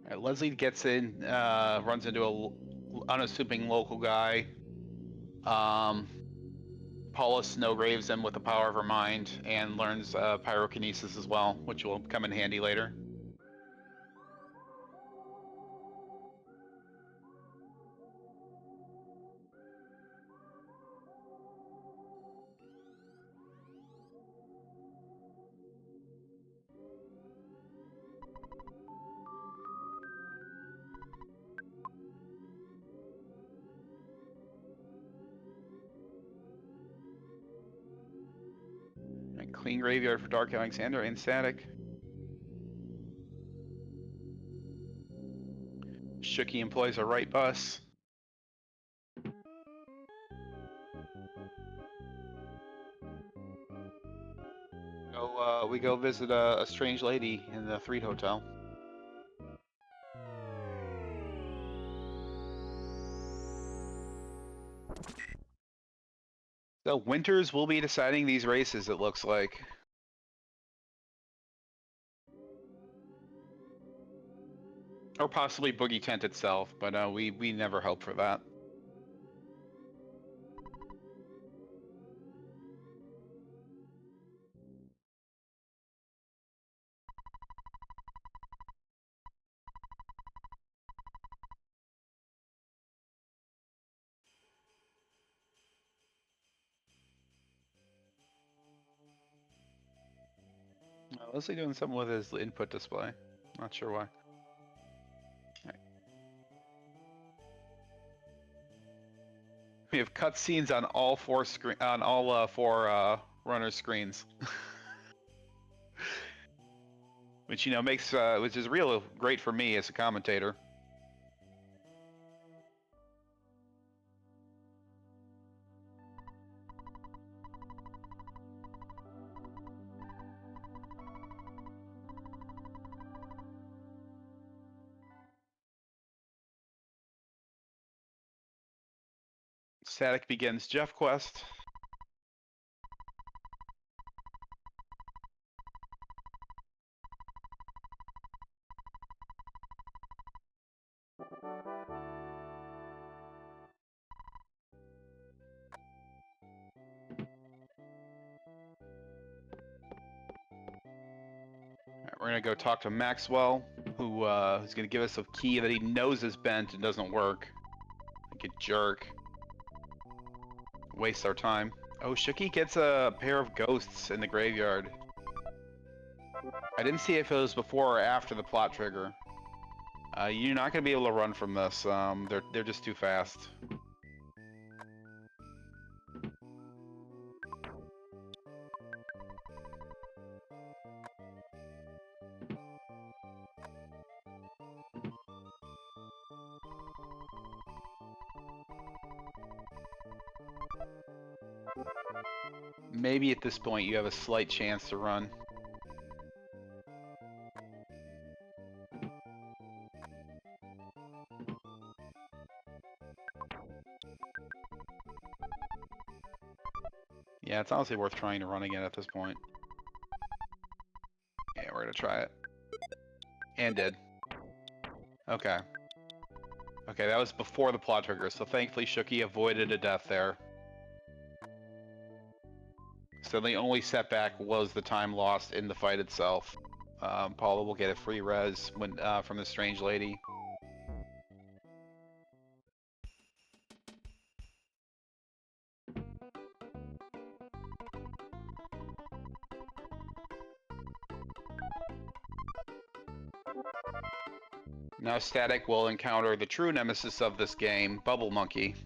Alright, Leslie gets in, runs into a unassuming local guy. Paula Snowgraves him with the power of her mind and learns pyrokinesis as well, which will come in handy later. Right, clean graveyard for darkalexandr and static. Shookie employs a right bus. We go visit a strange lady in the Threed Hotel. So Winters will be deciding these races, it looks like. Or possibly Boogie Tent itself, but we never hope for that. Leslie doing something with his input display. Not sure why. Right. We have cutscenes on all four runner screens, which makes which is real great for me as a commentator. Static begins Jeff quest. We're gonna go talk to Maxwell, who's gonna give us a key that he knows is bent and doesn't work. Like a jerk. Wastes our time. Oh, Shookie gets a pair of ghosts in the graveyard. I didn't see if it was before or after the plot trigger. You're not gonna be able to run from this. They're just too fast. Maybe at this point you have a slight chance to run. Yeah, it's honestly worth trying to run again at this point. Yeah, we're gonna try it. And did. Okay. Okay, that was before the plot trigger, so thankfully Shookie avoided a death there. So the only setback was the time lost in the fight itself. Paula will get a free res from the strange lady. Now Static will encounter the true nemesis of this game, Bubble Monkey.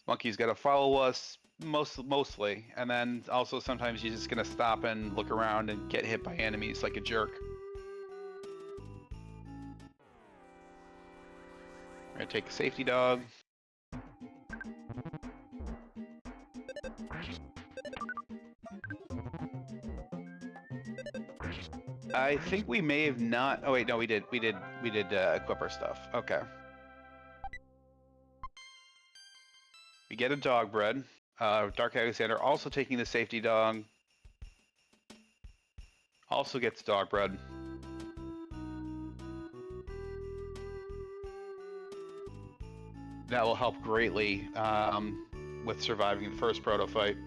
Monkey's got to follow us mostly, and then also sometimes he's just gonna stop and look around and get hit by enemies like a jerk. We're gonna take the safety dog. I think we may have not. Oh wait, no, we did equip our stuff. Okay. We get a dog bread. darkalexandr also taking the safety dog. Also gets dog bread. That will help greatly with surviving the first proto fight.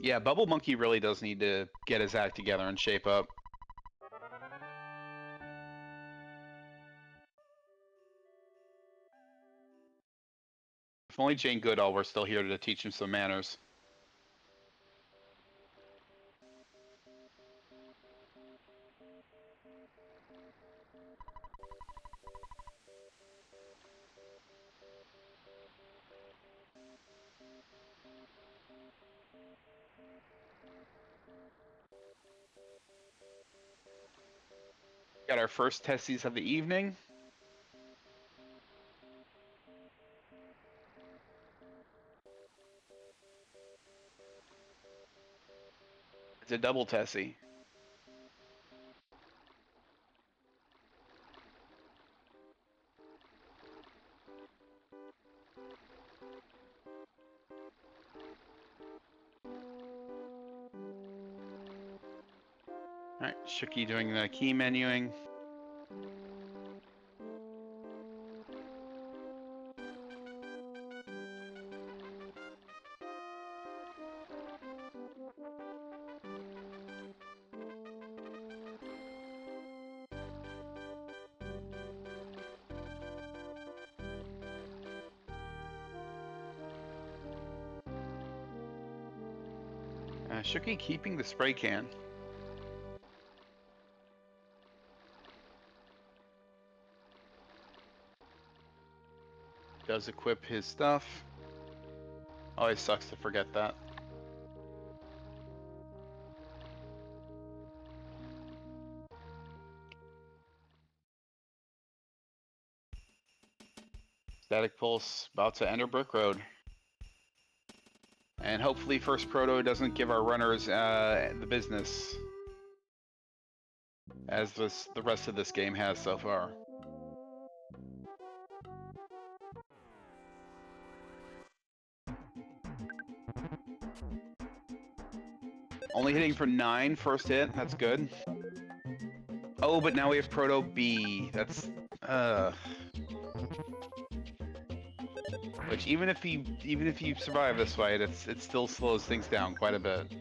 Yeah, Bubble Monkey really does need to get his act together and shape up. If only Jane Goodall were still here to teach him some manners. Got our first testes of the evening. It's a double tessie. Alright, Shookie doing the key menuing. Shookie keeping the spray can. Does equip his stuff. Always sucks to forget that. StaticPulse about to enter Brick Road. And hopefully first proto doesn't give our runners the business, as the rest of this game has so far. Only hitting for 9 first hit, that's good. Oh, but now we have Proto B. That's which even if you survive this fight, it still slows things down quite a bit.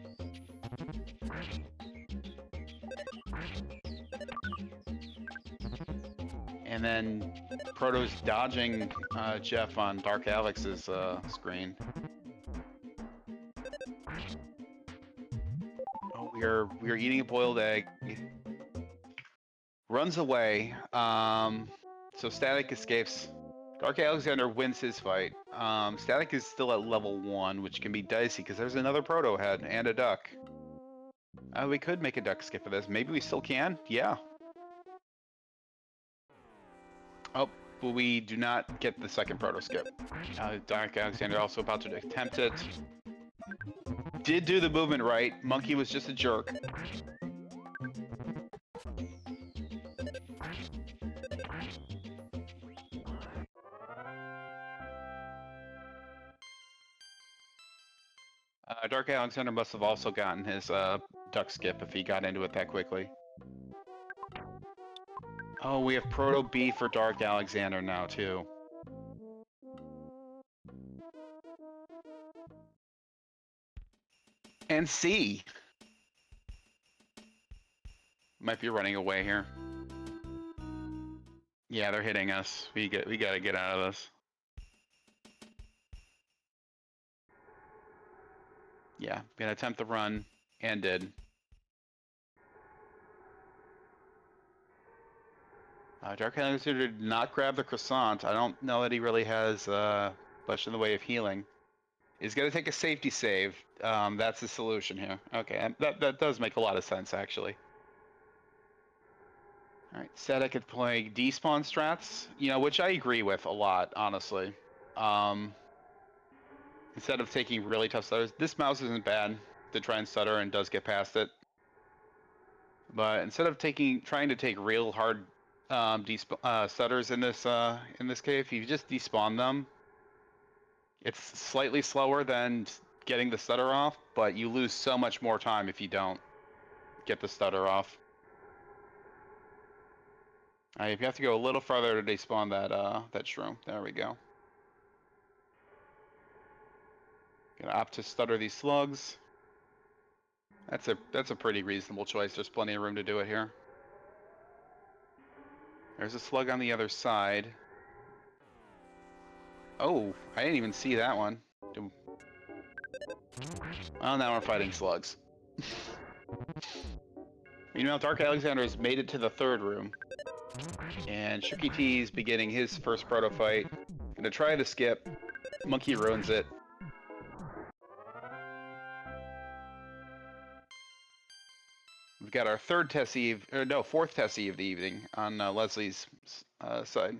And then Proto's dodging Jeff on Dark Alex's screen. Oh, we are eating a boiled egg. Runs away. So Static escapes. Dark Alexandr wins his fight. Static is still at level 1, which can be dicey because there's another Proto head and a duck. We could make a duck skip for this. Maybe we still can? Yeah. Oh, but we do not get the second Proto skip. Dark Alexandr also about to attempt it. Did do the movement right. Monkey was just a jerk. Dark Alexandr must have also gotten his duck skip if he got into it that quickly. Oh, we have Proto B for Dark Alexandr now, too. And C! Might be running away here. Yeah, they're hitting us. We gotta get out of this. Yeah, gonna attempt the run, and did. Dark Alexandr did not grab the croissant. I don't know that he really has much in the way of healing. He's gonna take a safety save. That's the solution here. Okay, that does make a lot of sense, actually. Alright, Static at playing despawn strats, which I agree with a lot, honestly. Instead of taking really tough stutters, this mouse isn't bad to try and stutter and does get past it. But instead of trying to take real hard stutters in this cave, you just despawn them. It's slightly slower than getting the stutter off, but you lose so much more time if you don't get the stutter off. You have to go a little farther to despawn that shroom. There we go. Gonna opt to stutter these slugs. That's a pretty reasonable choice. There's plenty of room to do it here. There's a slug on the other side. Oh, I didn't even see that one. Well, now we're fighting slugs. Meanwhile, Dark Alexandr has made it to the third room. And shookieTea is beginning his first proto fight. Gonna try to skip. Monkey ruins it. We've got our fourth Tessie of the evening on Leslie's side.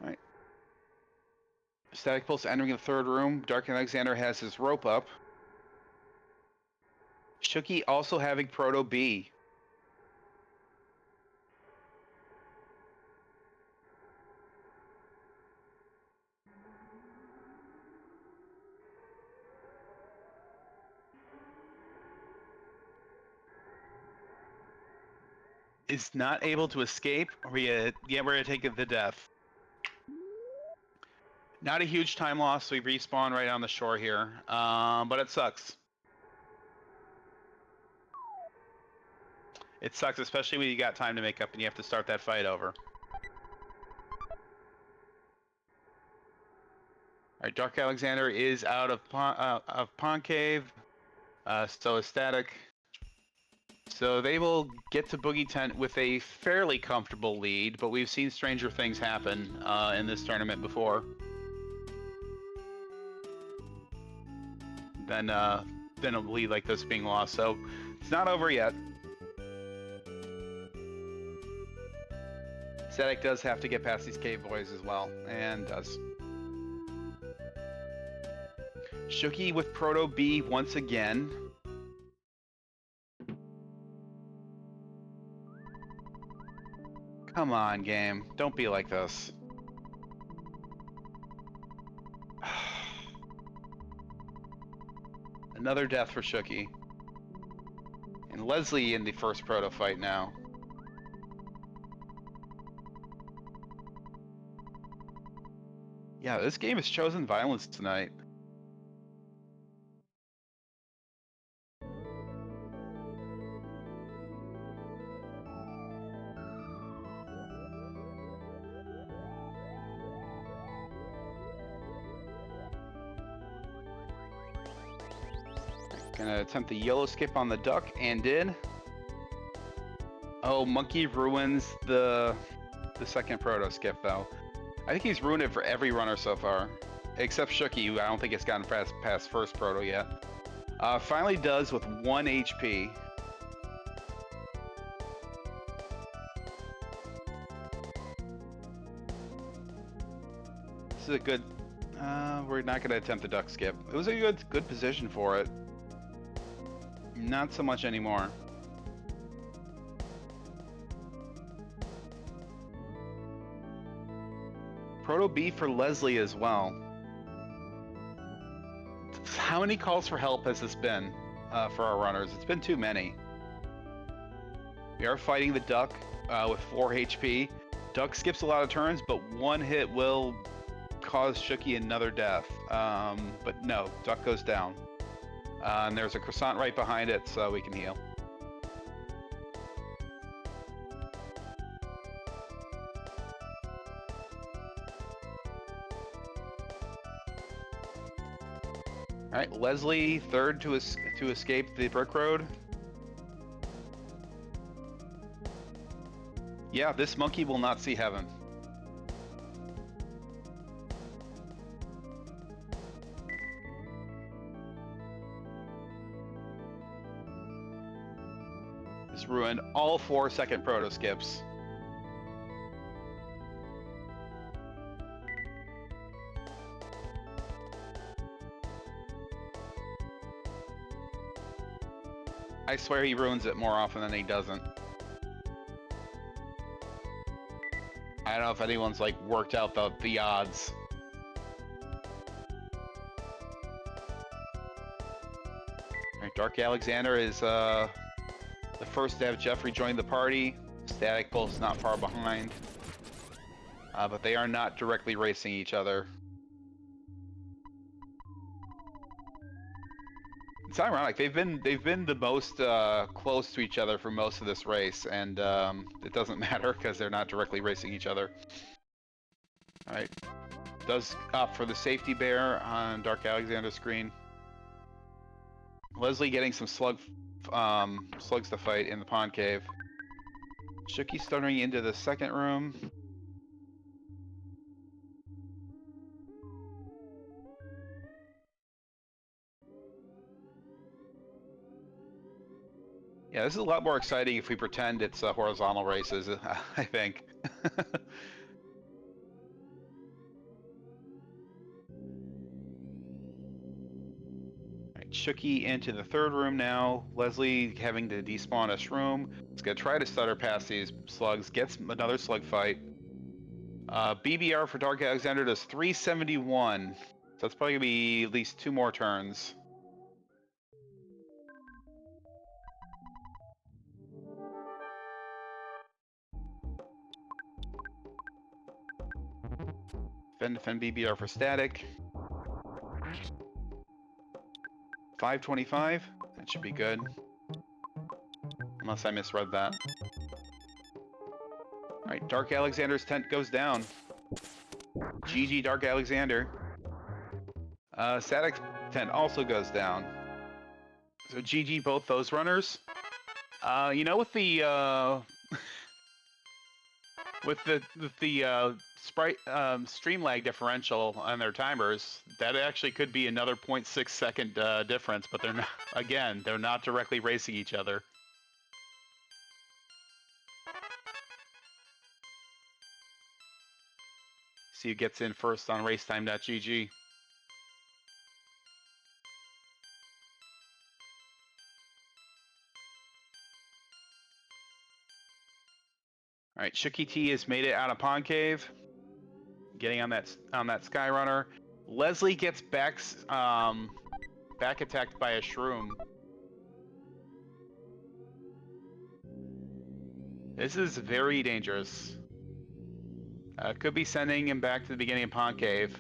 All right. StaticPulse entering the third room. Dark Alexandr has his rope up. Shookie also having Proto B. Is not able to escape, or we're gonna take the death. Not a huge time loss. We respawn right on the shore here, but it sucks. It sucks, especially when you got time to make up and you have to start that fight over. All right, Dark Alexandr is out of Pond Cave. So is Static. So they will get to Boogey Tent with a fairly comfortable lead, but we've seen stranger things happen in this tournament before. Than a lead like this being lost. So it's not over yet. Static does have to get past these cave boys as well, and does. Shookie with Proto B once again. Come on, game. Don't be like this. Another death for Shookie. And Leslie in the first Proto fight now. Yeah, this game has chosen violence tonight. Gonna attempt the yellow skip on the duck, and did. Oh, Monkey ruins the second Proto skip, though. I think he's ruined it for every runner so far. Except Shookie, who I don't think it's gotten past first Proto yet. Finally does with 1 HP. This is a good... we're not going to attempt the duck skip. It was a good position for it. Not so much anymore. Proto B for Leslie as well. How many calls for help has this been for our runners? It's been too many. We are fighting the duck with 4 HP. Duck skips a lot of turns, but 1 hit will cause Shookie another death. But no, duck goes down. And there's a croissant right behind it, so we can heal. All right, Leslie, third to escape the brick road. Yeah, this monkey will not see heaven. This ruined all 4 second Proto skips. I swear he ruins it more often than he doesn't. I don't know if anyone's like worked out the odds. Alright, darkalexandr is the first to have Jeffrey join the party. StaticPulse not far behind. But they are not directly racing each other. It's ironic. They've been the most close to each other for most of this race, and it doesn't matter because they're not directly racing each other. All right, does opt for the safety bear on darkalexandr's screen. Leslie getting some slugs to fight in the pond cave. Shookie stuttering into the second room. Yeah, this is a lot more exciting if we pretend it's horizontal races, I think. Alright, Shookie into the third room now. Leslie having to despawn a shroom. It's gonna try to stutter past these slugs. Gets another slug fight. BBR for darkalexandr does 371. So that's probably gonna be at least 2 more turns. Defend BBR for static. 525. That should be good. Unless I misread that. Alright, darkalexandr's tent goes down. GG darkalexandr. Static's tent also goes down. So GG both those runners. You know, with the sprite stream lag differential on their timers, that actually could be another 0.6 second difference, but they're not, again, they're not directly racing each other. See who gets in first on racetime.gg. All right, shookieTea has made it out of Pond Cave, getting on that Skyrunner. Leslie gets back attacked by a shroom. This is very dangerous. Could be sending him back to the beginning of Pond Cave.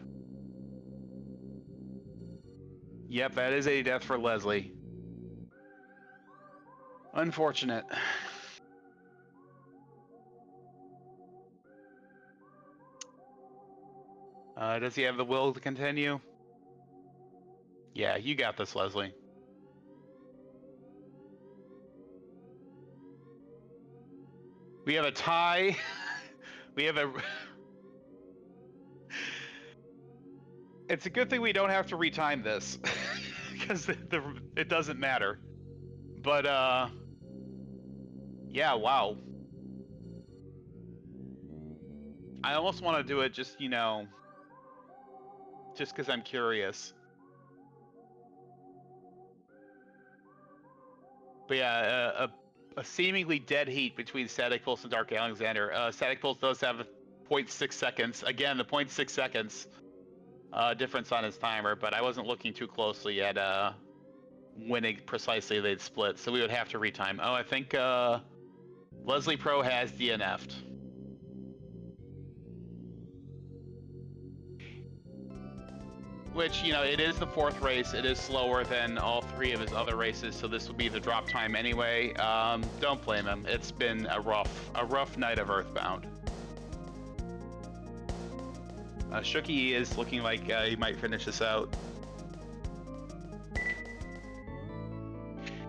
Yep, that is a death for Leslie. Unfortunate. Does he have the will to continue? Yeah, you got this, Leslie. We have a tie. We have a... It's a good thing we don't have to retime this, because it doesn't matter. But, yeah, wow. I almost want to do it just, you know, just because I'm curious. But yeah, a seemingly dead heat between StaticPulse and darkalexandr. StaticPulse does have 0.6 seconds. Again, the 0.6 seconds difference on his timer, but I wasn't looking too closely at when precisely they'd split, so we would have to retime. Oh, I think Leslie Pro has DNF'd. Which, you know, it is the fourth race. It is slower than all three of his other races, so this will be the drop time anyway. Don't blame him. It's been a rough night of Earthbound. Shookie is looking like he might finish this out.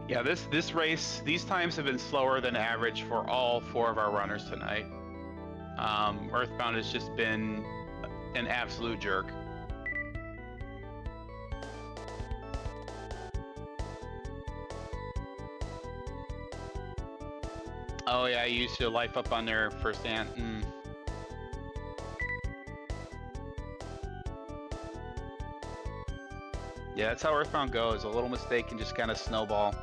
Yeah, this race, these times have been slower than average for all four of our runners tonight. Earthbound has just been an absolute jerk. Oh yeah, I used to life up on their first ant. Yeah, that's how Earthbound goes. A little mistake can just kind of snowball.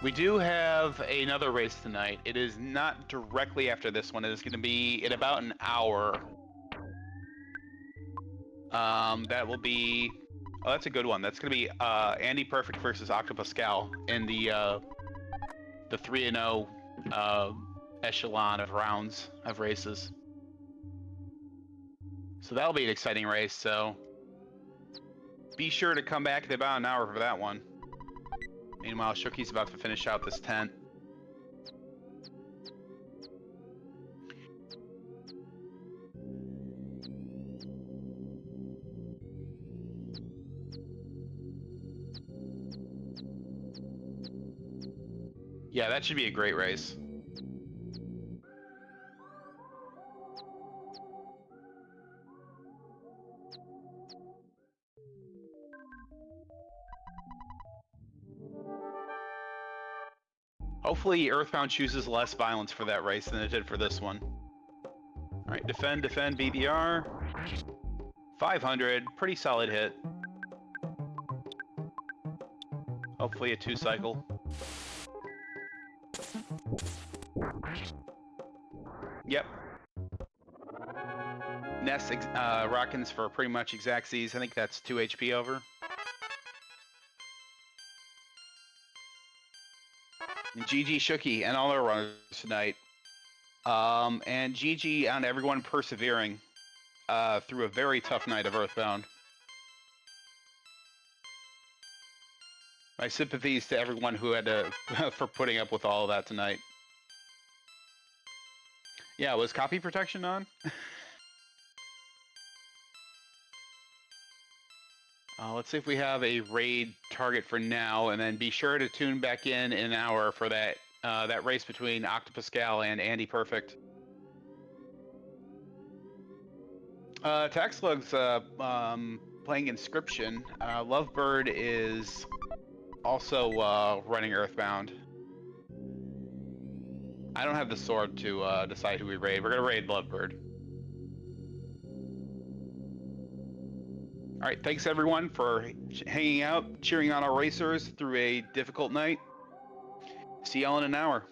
We do have another race tonight. It is not directly after this one. It is going to be in about an hour. That will be... Oh, that's a good one. That's going to be Andy Perfect versus Octopascal in the 3-0 echelon of rounds of races. So that'll be an exciting race, so be sure to come back in about an hour for that one. Meanwhile, Shookie's about to finish out this tent. Yeah, that should be a great race. Hopefully Earthbound chooses less violence for that race than it did for this one. Alright, defend, BBR. 500, pretty solid hit. Hopefully a 2-cycle. Yep. Nest Rockins for pretty much exact Z's. I think that's 2 HP over. And GG Shookie and all our runners tonight. And GG on everyone persevering through a very tough night of Earthbound. My sympathies to everyone who had to for putting up with all of that tonight. Yeah, was copy protection on? Let's see if we have a raid target for now, and then be sure to tune back in an hour for that that race between Octopuscal and Andy Perfect. Taxlug's playing Inscription. Lovebird is also running Earthbound. I don't have the sword to decide who we raid. We're gonna raid Lovebird. All right, thanks everyone for hanging out, cheering on our racers through a difficult night. See y'all in an hour.